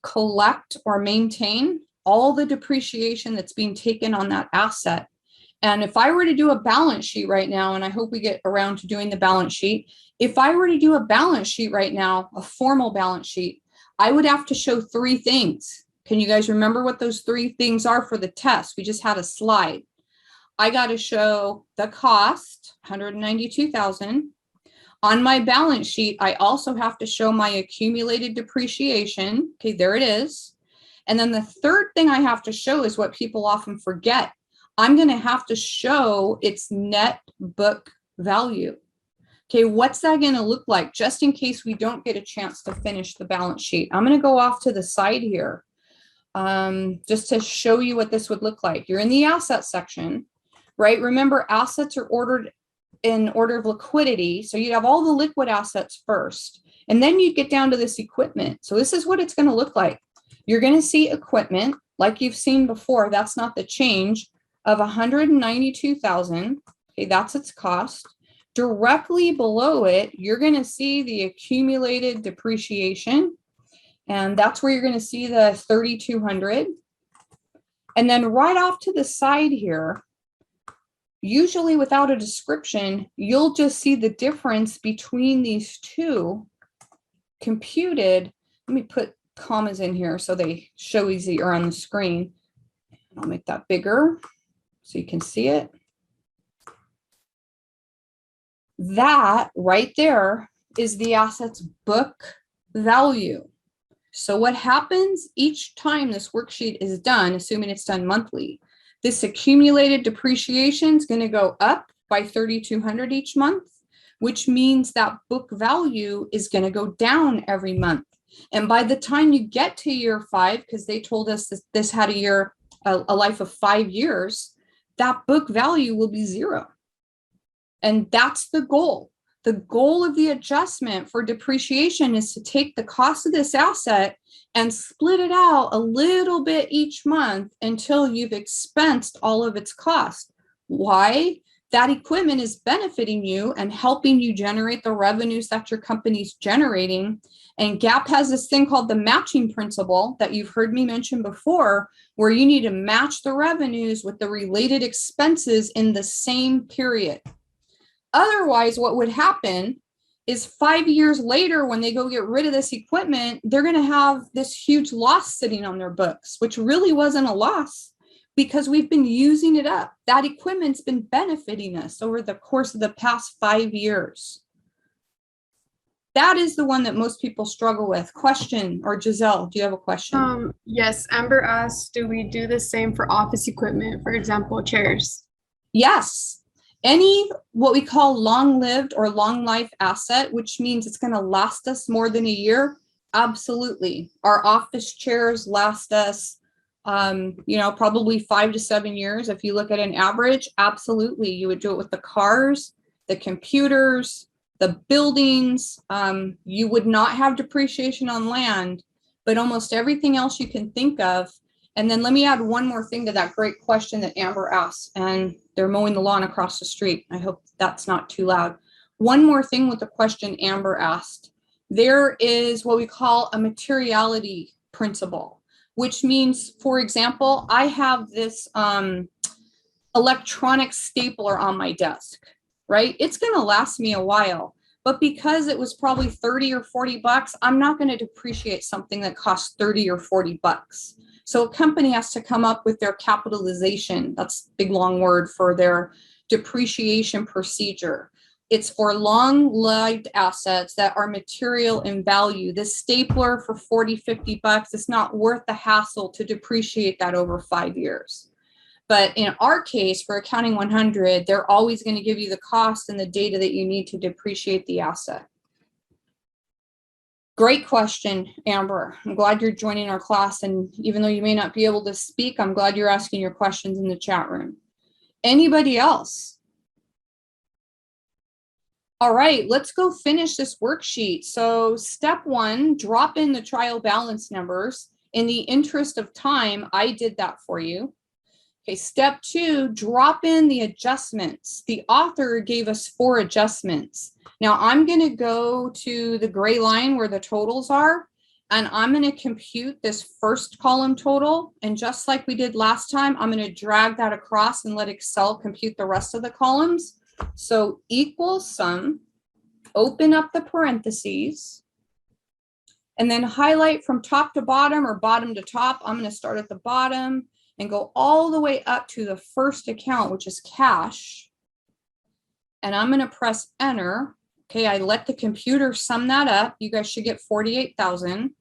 collect or maintain all the depreciation that's being taken on that asset. And if I were to do a balance sheet right now, and I hope we get around to doing the balance sheet, if I were to do a balance sheet right now, a formal balance sheet, I would have to show three things. Can you guys remember what those three things are for the test? We just had a slide. I got to show the cost, 192,000. On my balance sheet, I also have to show my accumulated depreciation. Okay, there it is. And then the third thing I have to show is what people often forget. I'm going to have to show its net book value. Okay, what's that going to look like? Just in case we don't get a chance to finish the balance sheet. I'm going to go off to the side here just to show you what this would look like. You're in the asset section, right? Remember, assets are ordered in order of liquidity. So you'd have all the liquid assets first, and then you'd get down to this equipment. So this is what it's going to look like. You're going to see equipment like you've seen before. That's not the change of 192,000. Okay, that's its cost. Directly below it, you're going to see the accumulated depreciation, and that's where you're going to see the 3,200. And then right off to the side here, usually without a description, you'll just see the difference between these two computed. Let me put commas in here so they show easier on the screen. I'll make that bigger so you can see it. That right there is the asset's book value. So what happens each time this worksheet is done, assuming it's done monthly, this accumulated depreciation is going to go up by 3,200 each month, which means that book value is going to go down every month. And by the time you get to year 5, because they told us that this had a life of 5 years, that book value will be 0. And that's the goal. The goal of the adjustment for depreciation is to take the cost of this asset and split it out a little bit each month until you've expensed all of its cost. Why? That equipment is benefiting you and helping you generate the revenues that your company's generating. And GAAP has this thing called the matching principle that you've heard me mention before, where you need to match the revenues with the related expenses in the same period. Otherwise, what would happen is 5 years later, when they go get rid of this equipment, they're going to have this huge loss sitting on their books, which really wasn't a loss because we've been using it up. That equipment's been benefiting us over the course of the past 5 years. That is the one that most people struggle with. Question, or Giselle, do you have a question? Yes, Amber asked, do we do the same for office equipment, for example, chairs? Yes. Any what we call long-lived or long-life asset, which means it's going to last us more than a year, absolutely. Our office chairs last us, probably 5 to 7 years. If you look at an average, absolutely. You would do it with the cars, the computers, the buildings. You would not have depreciation on land, but almost everything else you can think of. And then let me add one more thing to that great question that Amber asked, and they're mowing the lawn across the street. I hope that's not too loud. One more thing with the question Amber asked. There is what we call a materiality principle, which means, for example, I have this electronic stapler on my desk, right? It's going to last me a while, but because it was probably 30 or 40 bucks, I'm not going to depreciate something that costs 30 or 40 bucks. So a company has to come up with their capitalization. That's a big long word for their depreciation procedure. It's for long-lived assets that are material in value. This stapler for 40, 50 bucks, it's not worth the hassle to depreciate that over 5 years. But in our case, for accounting 100, they're always going to give you the cost and the data that you need to depreciate the asset. Great question, Amber. I'm glad you're joining our class. And even though you may not be able to speak, I'm glad you're asking your questions in the chat room. Anybody else? All right, let's go finish this worksheet. So step 1, drop in the trial balance numbers. In the interest of time, I did that for you. Okay, step 2, drop in the adjustments. The author gave us 4 adjustments. Now I'm going to go to the gray line where the totals are, and I'm going to compute this first column total. And just like we did last time, I'm going to drag that across and let Excel compute the rest of the columns. So equal sum, open up the parentheses, and then highlight from top to bottom or bottom to top. I'm going to start at the bottom and go all the way up to the first account, which is cash. And I'm going to press enter. Okay, I let the computer sum that up. You guys should get 48,000.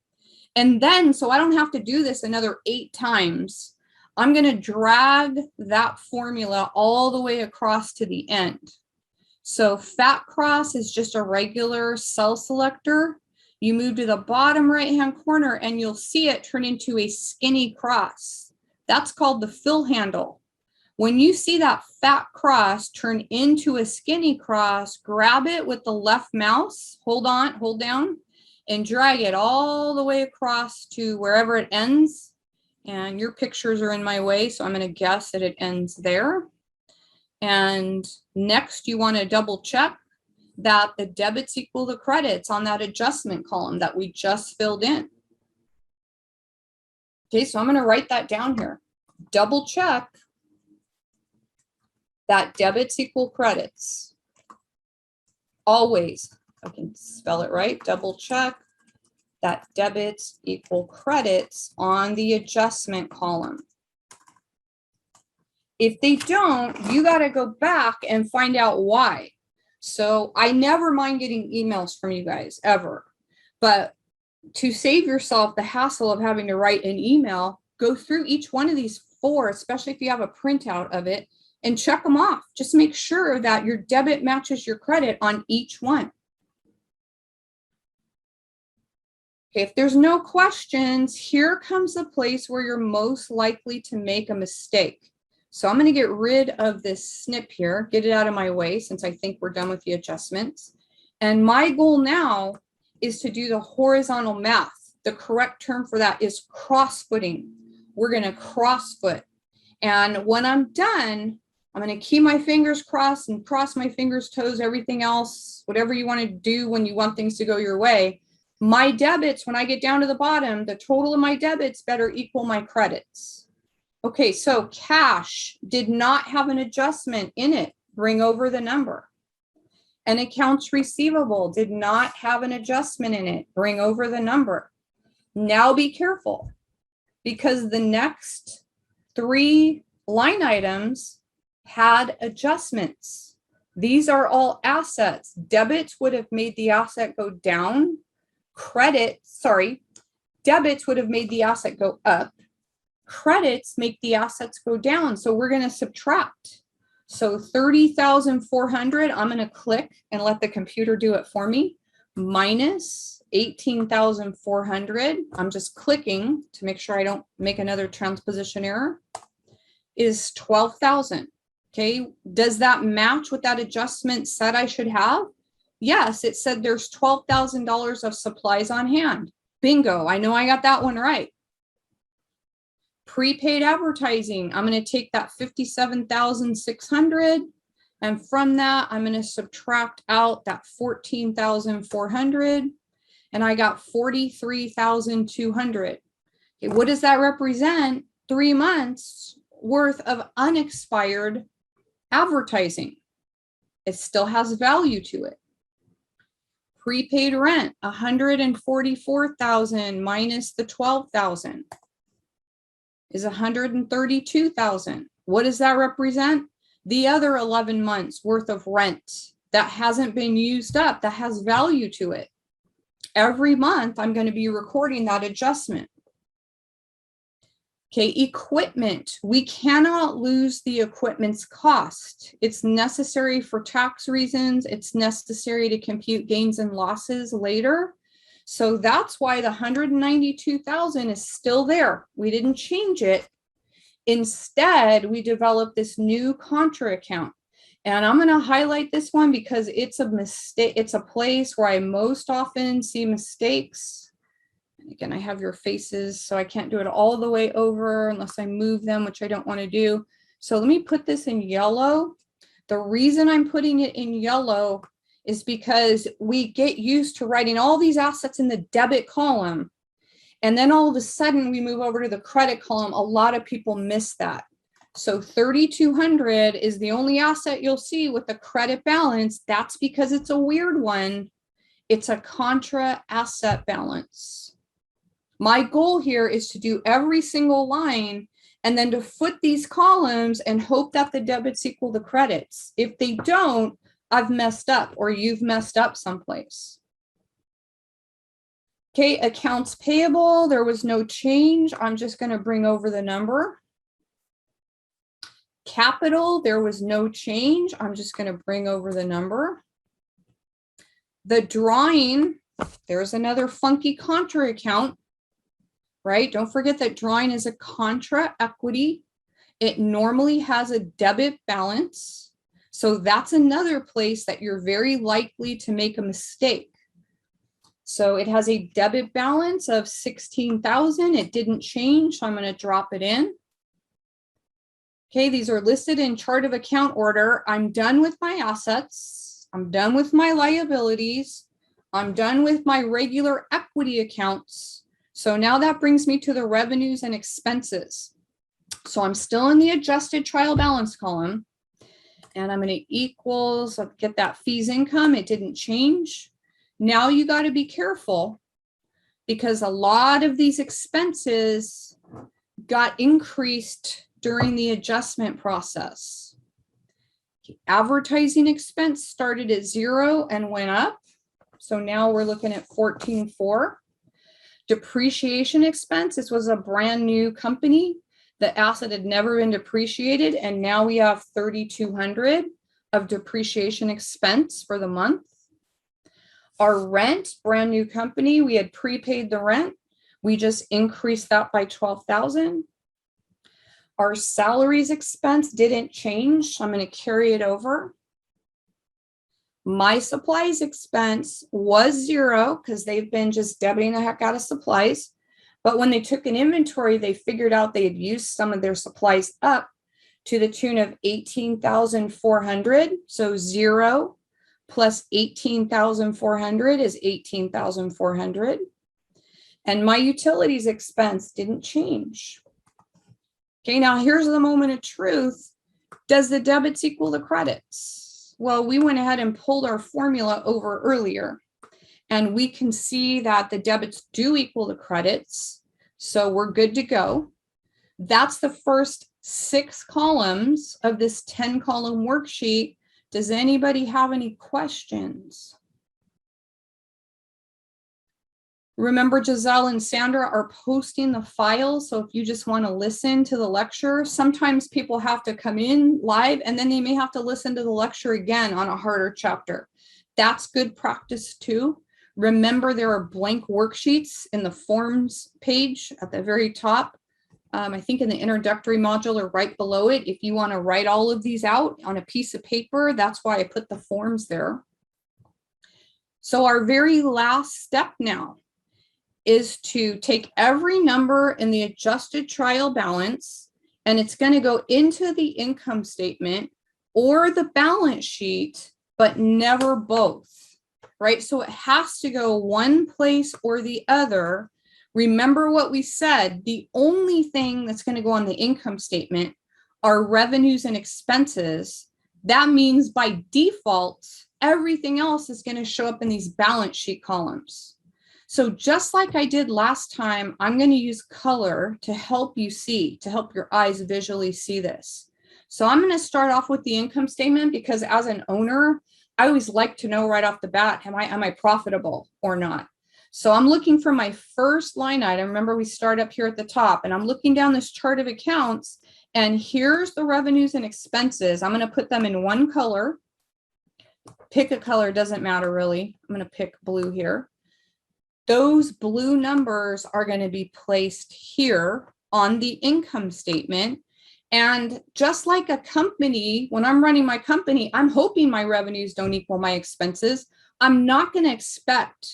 And then, so I don't have to do this another 8 times, I'm going to drag that formula all the way across to the end. So fat cross is just a regular cell selector. You move to the bottom right-hand corner and you'll see it turn into a skinny cross. That's called the fill handle. When you see that fat cross turn into a skinny cross, grab it with the left mouse, hold down, and drag it all the way across to wherever it ends. And your pictures are in my way, so I'm going to guess that it ends there. And next, you want to double check that the debits equal the credits on that adjustment column that we just filled in. Okay, so I'm going to write that down here. Double check that debits equal credits. Always, I can spell it right, double check that debits equal credits on the adjustment column. If they don't, you got to go back and find out why. So I never mind getting emails from you guys ever, but to save yourself the hassle of having to write an email, go through each one of these 4, especially if you have a printout of it, and check them off. Just make sure that your debit matches your credit on each one. Okay, if there's no questions, here comes the place where you're most likely to make a mistake. So I'm going to get rid of this snip here, get it out of my way since I think we're done with the adjustments. And my goal now is to do the horizontal math. The correct term for that is cross-footing. We're going to cross-foot. And when I'm done, I'm going to keep my fingers crossed and cross my fingers, toes, everything else, whatever you want to do when you want things to go your way. My debits, when I get down to the bottom, the total of my debits better equal my credits. Okay, so cash did not have an adjustment in it. Bring over the number. And accounts receivable did not have an adjustment in it. Bring over the number. Now be careful, because the next 3 line items had adjustments. These are all assets. Debits would have made the asset go down. Debits would have made the asset go up. Credits make the assets go down. So we're going to subtract. So 30,400, I'm going to click and let the computer do it for me, minus 18,400. I'm just clicking to make sure I don't make another transposition error, is 12,000. Okay, does that match what that adjustment said I should have? Yes, it said there's $12,000 of supplies on hand. Bingo, I know I got that one right. Prepaid advertising, I'm going to take that 57,600, and from that I'm going to subtract out that 14,400, and I got 43,200. Okay, what does that represent? 3 months worth of unexpired advertising. It still has value to it. Prepaid rent, 144,000 minus the 12,000 is 132,000. What does that represent? The other 11 months worth of rent that hasn't been used up, that has value to it. Every month I'm going to be recording that adjustment. Okay, equipment. We cannot lose the equipment's cost. It's necessary for tax reasons. It's necessary to compute gains and losses later. So that's why the 192,000 is still there. We didn't change it. Instead, we developed this new contra account. And I'm going to highlight this one because it's a mistake. It's a place where I most often see mistakes. Again, I have your faces, so I can't do it all the way over unless I move them, which I don't want to do. So let me put this in yellow. The reason I'm putting it in yellow is because we get used to writing all these assets in the debit column. And then all of a sudden we move over to the credit column. A lot of people miss that. So 3,200 is the only asset you'll see with a credit balance. That's because it's a weird one. It's a contra asset balance. My goal here is to do every single line and then to foot these columns and hope that the debits equal the credits. If they don't, I've messed up or you've messed up someplace. Okay, accounts payable, there was no change. I'm just going to bring over the number. Capital, there was no change. I'm just going to bring over the number. The drawing, there's another funky contra account. Right? Don't forget that drawing is a contra equity. It normally has a debit balance. So that's another place that you're very likely to make a mistake. So it has a debit balance of 16,000. It didn't change, so I'm going to drop it in. Okay, these are listed in chart of account order. I'm done with my assets. I'm done with my liabilities. I'm done with my regular equity accounts. So now that brings me to the revenues and expenses. So I'm still in the adjusted trial balance column and I'm going to equals, I'll get that fees income. It didn't change. Now you got to be careful because a lot of these expenses got increased during the adjustment process. Advertising expense started at 0 and went up. So now we're looking at 14.4. Depreciation expense, this was a brand new company. The asset had never been depreciated, and now we have 3,200 of depreciation expense for the month. Our rent, brand new company, we had prepaid the rent. We just increased that by 12,000. Our salaries expense didn't change, so I'm going to carry it over. My supplies expense was 0 because they've been just debiting the heck out of supplies. But when they took an inventory, they figured out they had used some of their supplies up to the tune of 18,400. So 0 plus 18,400 is 18,400. And my utilities expense didn't change. Okay, now here's the moment of truth. Does the debits equal the credits? Well, we went ahead and pulled our formula over earlier, and we can see that the debits do equal the credits. So we're good to go. That's the first 6 columns of this 10-column worksheet. Does anybody have any questions? Remember, Giselle and Sandra are posting the file. So if you just want to listen to the lecture, sometimes people have to come in live and then they may have to listen to the lecture again on a harder chapter. That's good practice too. Remember, there are blank worksheets in the forms page at the very top. I think in the introductory module or right below it, if you want to write all of these out on a piece of paper, that's why I put the forms there. So our very last step now is to take every number in the adjusted trial balance, and it's going to go into the income statement or the balance sheet, but never both, right? So it has to go one place or the other. Remember what we said, the only thing that's going to go on the income statement are revenues and expenses. That means by default, everything else is going to show up in these balance sheet columns. So just like I did last time, I'm going to use color to help you see, to help your eyes visually see this. So I'm going to start off with the income statement because as an owner, I always like to know right off the bat, am I profitable or not? So I'm looking for my first line item. Remember, we start up here at the top, and I'm looking down this chart of accounts, and here's the revenues and expenses. I'm going to put them in one color. Pick a color, doesn't matter really. I'm going to pick blue here. Those blue numbers are going to be placed here on the income statement. And just like a company, when I'm running my company, I'm hoping my revenues don't equal my expenses. I'm not going to expect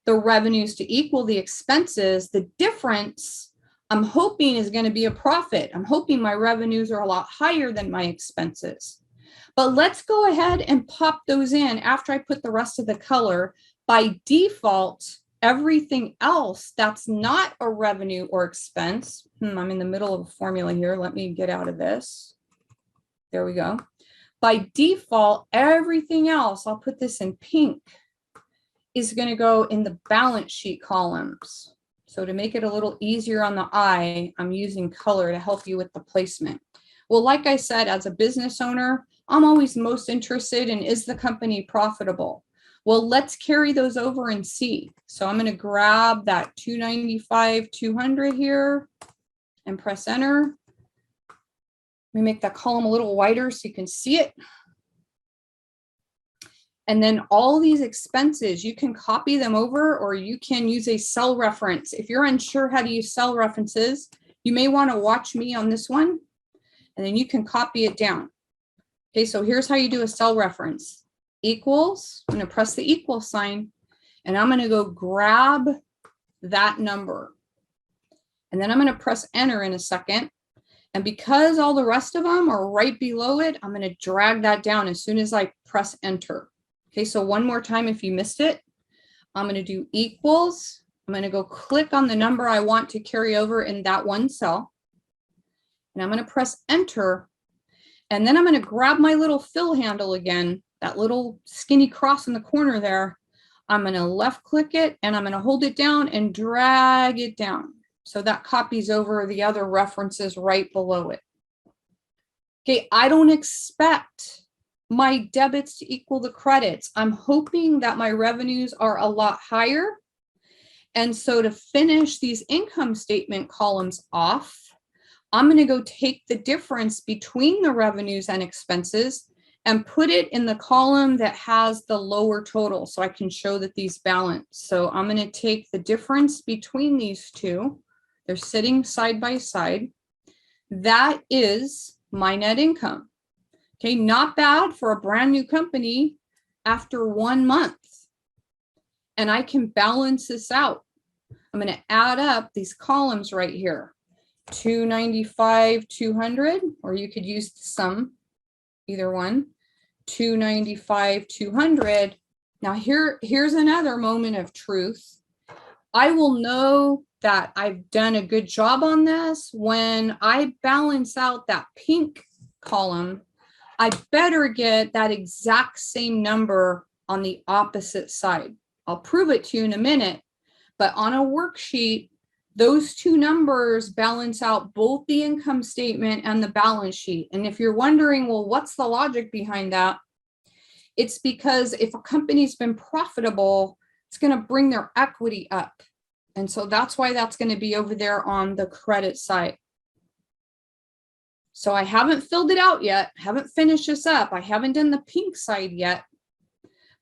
the revenues to equal the expenses. The difference I'm hoping is going to be a profit. I'm hoping my revenues are a lot higher than my expenses. But let's go ahead and pop those in after I put the rest of the color. By default, everything else that's not a revenue or expense, I'm in the middle of a formula here. Let me get out of this. There we go. By default, everything else, I'll put this in pink, is going to go in the balance sheet columns. So to make it a little easier on the eye, I'm using color to help you with the placement. Well, like I said, as a business owner, I'm always most interested in, is the company profitable? Well, let's carry those over and see. So I'm going to grab that 295, 200 here and press enter. Let me make that column a little wider so you can see it. And then all these expenses, you can copy them over or you can use a cell reference. If you're unsure how to use cell references, you may want to watch me on this one, and then you can copy it down. Okay, so here's how you do a cell reference. Equals, I'm going to press the equal sign, and I'm going to go grab that number. And then I'm going to press enter in a second. And because all the rest of them are right below it, I'm going to drag that down as soon as I press enter. Okay, so one more time if you missed it, I'm going to do equals. I'm going to go click on the number I want to carry over in that one cell. And I'm going to press enter. And then I'm going to grab my little fill handle again, that little skinny cross in the corner there. I'm going to left click it and I'm going to hold it down and drag it down. So that copies over the other references right below it. Okay, I don't expect my debits to equal the credits. I'm hoping that my revenues are a lot higher. And so to finish these income statement columns off, I'm going to go take the difference between the revenues and expenses and put it in the column that has the lower total so I can show that these balance. So I'm going to take the difference between these two. They're sitting side by side. That is my net income. Okay, not bad for a brand new company after 1 month. And I can balance this out. I'm going to add up these columns right here. 295, 200, or you could use the sum, either one. 295, 200. Now here's another moment of truth. I will know that I've done a good job on this when I balance out that pink column. I better get that exact same number on the opposite side. I'll prove it to you in a minute, but on a worksheet, those two numbers balance out both the income statement and the balance sheet. And if you're wondering, well, what's the logic behind that? It's because if a company's been profitable, it's going to bring their equity up. And so that's why that's going to be over there on the credit side. So I haven't filled it out yet, haven't finished this up. I haven't done the pink side yet.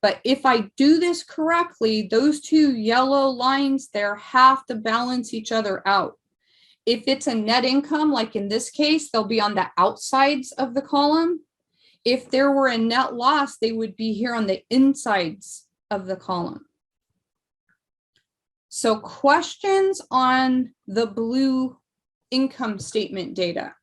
But if I do this correctly, those two yellow lines there have to balance each other out. If it's a net income, like in this case, they'll be on the outsides of the column. If there were a net loss, they would be here on the insides of the column. So questions on the blue income statement data?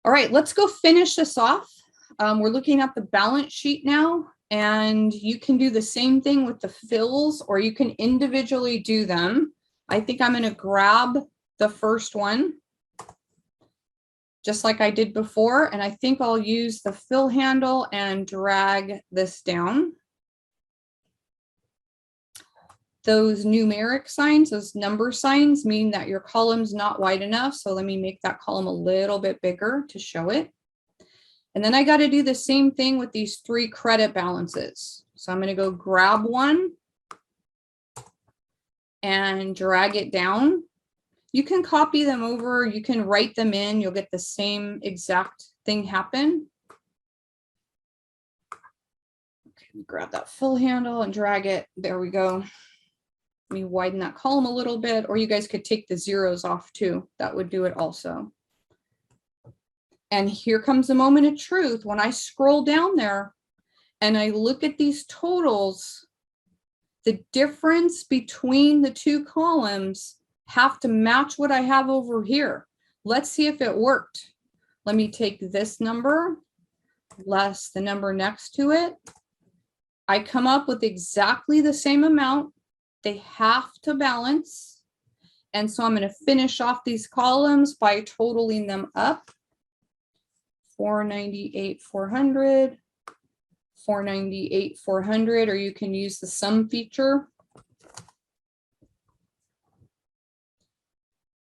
All right, let's go finish this off. We're looking at the balance sheet now, and you can do the same thing with the fills, or you can individually do them. I think I'm going to grab the first one, just like I did before, and I think I'll use the fill handle and drag this down. Those numeric signs, those number signs, mean that your column's not wide enough. So let me make that column a little bit bigger to show it. And then I got to do the same thing with these three credit balances. So I'm going to go grab one and drag it down. You can copy them over, you can write them in, you'll get the same exact thing happen. Okay, grab that fill handle and drag it. There we go. Let me widen that column a little bit, or you guys could take the zeros off too. That would do it also. And here comes the moment of truth. When I scroll down there and I look at these totals, the difference between the two columns have to match what I have over here. Let's see if it worked. Let me take this number less the number next to it. I come up with exactly the same amount. They have to balance. And so I'm going to finish off these columns by totaling them up. 498, 400, 498, 400, or you can use the sum feature.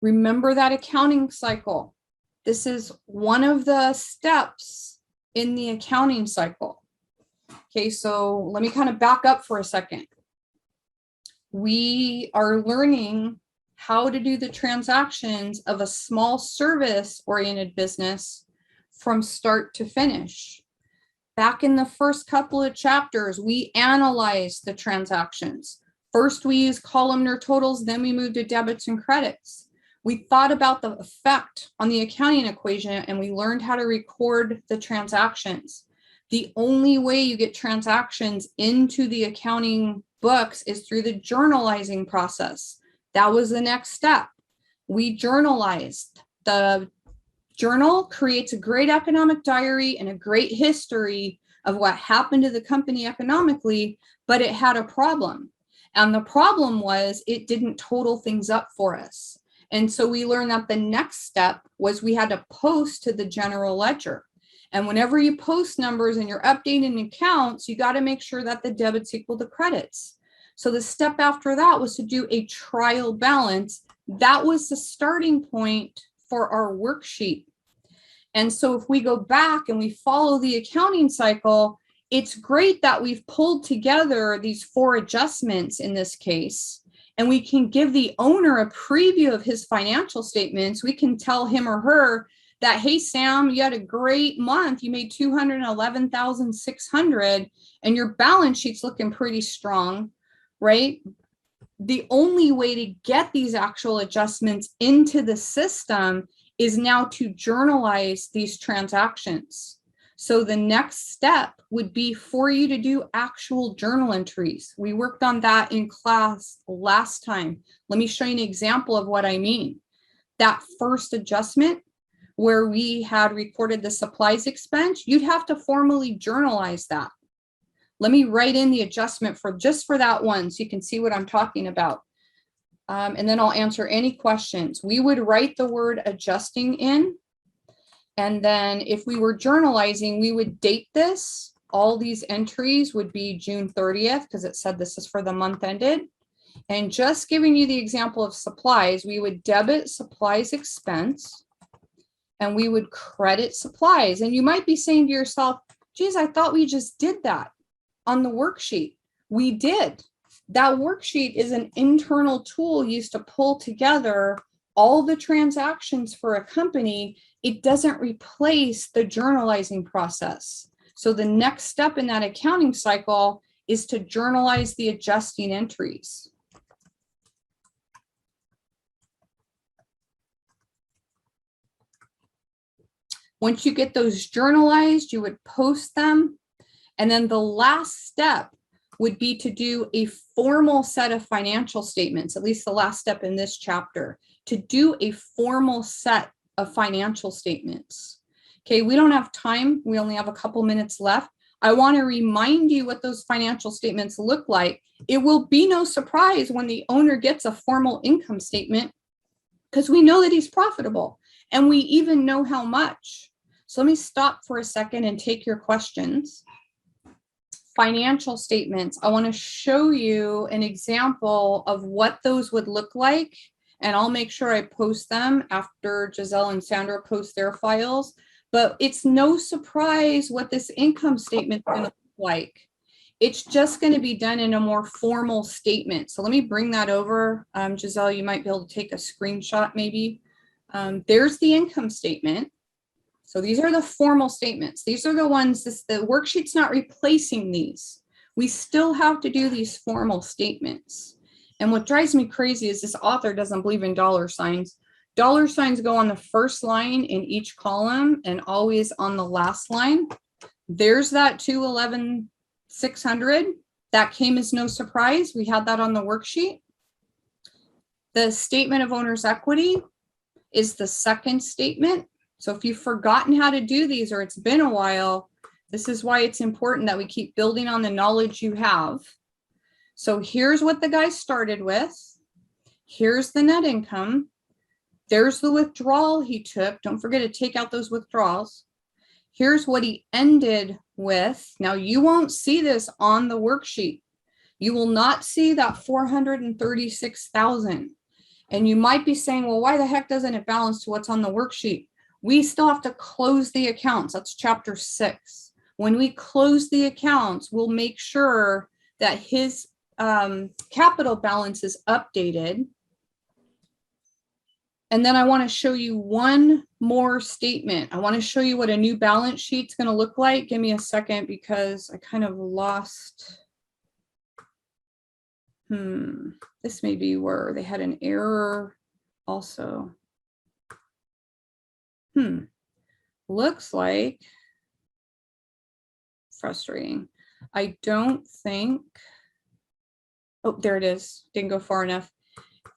Remember that accounting cycle. This is one of the steps in the accounting cycle. Okay, so let me kind of back up for a second. We are learning how to do the transactions of a small service-oriented business from start to finish. Back in the first couple of chapters, we analyzed the transactions. First, we used columnar totals, then we moved to debits and credits. We thought about the effect on the accounting equation, and we learned how to record the transactions. The only way you get transactions into the accounting books is through the journalizing process. That was the next step. We journalized. The journal creates a great economic diary and a great history of what happened to the company economically, but it had a problem. And the problem was it didn't total things up for us. And so we learned that the next step was we had to post to the general ledger. And whenever you post numbers and you're updating accounts, you got to make sure that the debits equal the credits. So the step after that was to do a trial balance. That was the starting point for our worksheet. And so if we go back and we follow the accounting cycle, it's great that we've pulled together these 4 adjustments in this case. And we can give the owner a preview of his financial statements. We can tell him or her that, hey, Sam, you had a great month. You made $211,600 and your balance sheet's looking pretty strong, right? The only way to get these actual adjustments into the system is now to journalize these transactions. So the next step would be for you to do actual journal entries. We worked on that in class last time. Let me show you an example of what I mean. That first adjustment where we had recorded the supplies expense, you'd have to formally journalize that. Let me write in the adjustment for just for that one so you can see what I'm talking about. And then I'll answer any questions. We would write the word adjusting in. And then if we were journalizing, we would date this. All these entries would be June 30th because it said this is for the month ended. And just giving you the example of supplies, we would debit supplies expense and we would credit supplies. And you might be saying to yourself, geez, I thought we just did that on the worksheet. We did. That worksheet is an internal tool used to pull together all the transactions for a company. It doesn't replace the journalizing process. So the next step in that accounting cycle is to journalize the adjusting entries. Once you get those journalized, you would post them. And then the last step would be to do a formal set of financial statements, at least the last step in this chapter, to do a formal set of financial statements. Okay, we don't have time. We only have a couple minutes left. I want to remind you what those financial statements look like. It will be no surprise when the owner gets a formal income statement because we know that he's profitable and we even know how much. So let me stop for a second and take your questions. Financial statements. I want to show you an example of what those would look like. And I'll make sure I post them after Giselle and Sandra post their files. But it's no surprise what this income statement is going to look like. It's just going to be done in a more formal statement. So let me bring that over. Giselle, you might be able to take a screenshot maybe. There's the income statement. So these are the formal statements. These are the ones, the worksheet's not replacing these. We still have to do these formal statements. And what drives me crazy is this author doesn't believe in dollar signs. Dollar signs go on the first line in each column and always on the last line. There's that 211,600. That came as no surprise. We had that on the worksheet. The statement of owner's equity is the second statement. So if you've forgotten how to do these or it's been a while, this is why it's important that we keep building on the knowledge you have. So here's what the guy started with. Here's the net income. There's the withdrawal he took. Don't forget to take out those withdrawals. Here's what he ended with. Now you won't see this on the worksheet. You will not see that 436,000. And you might be saying, well, why the heck doesn't it balance to what's on the worksheet? We still have to close the accounts. That's chapter 6. When we close the accounts, we'll make sure that his capital balance is updated. And then I want to show you one more statement. I want to show you what a new balance sheet's going to look like. Give me a second because I kind of lost. This may be where they had an error also. Looks like frustrating. I don't think, oh, there it is. Didn't go far enough.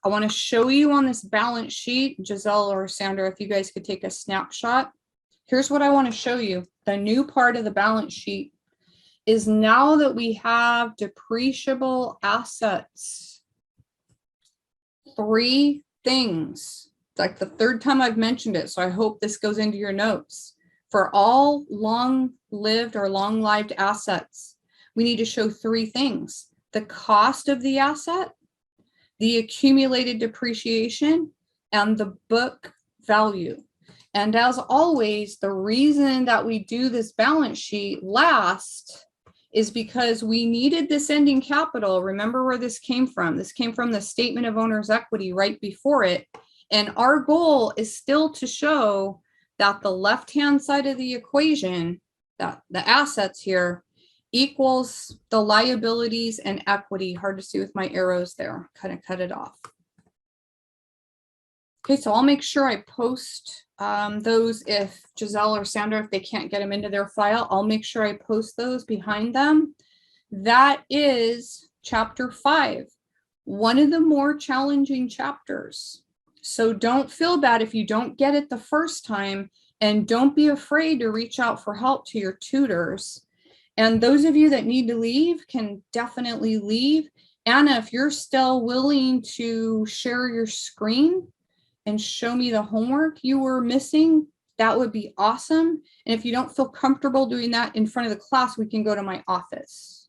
I want to show you on this balance sheet, Giselle or Sandra, if you guys could take a snapshot. Here's what I want to show you. The new part of the balance sheet is now that we have depreciable assets. 3 things. It's like the 3rd time I've mentioned it, so I hope this goes into your notes. For all long-lived or long-lived assets, we need to show 3 things. The cost of the asset, the accumulated depreciation, and the book value. And as always, the reason that we do this balance sheet last is because we needed this ending capital. Remember where this came from. This came from the statement of owner's equity right before it. And our goal is still to show that the left-hand side of the equation, that the assets here, equals the liabilities and equity. Hard to see with my arrows there. Kind of cut it off. Okay, so I'll make sure I post those if Giselle or Sandra, if they can't get them into their file, I'll make sure I post those behind them. That is chapter 5, one of the more challenging chapters. So don't feel bad if you don't get it the first time, and don't be afraid to reach out for help to your tutors. And those of you that need to leave can definitely leave. Anna, if you're still willing to share your screen and show me the homework you were missing, that would be awesome. And if you don't feel comfortable doing that in front of the class, we can go to my office.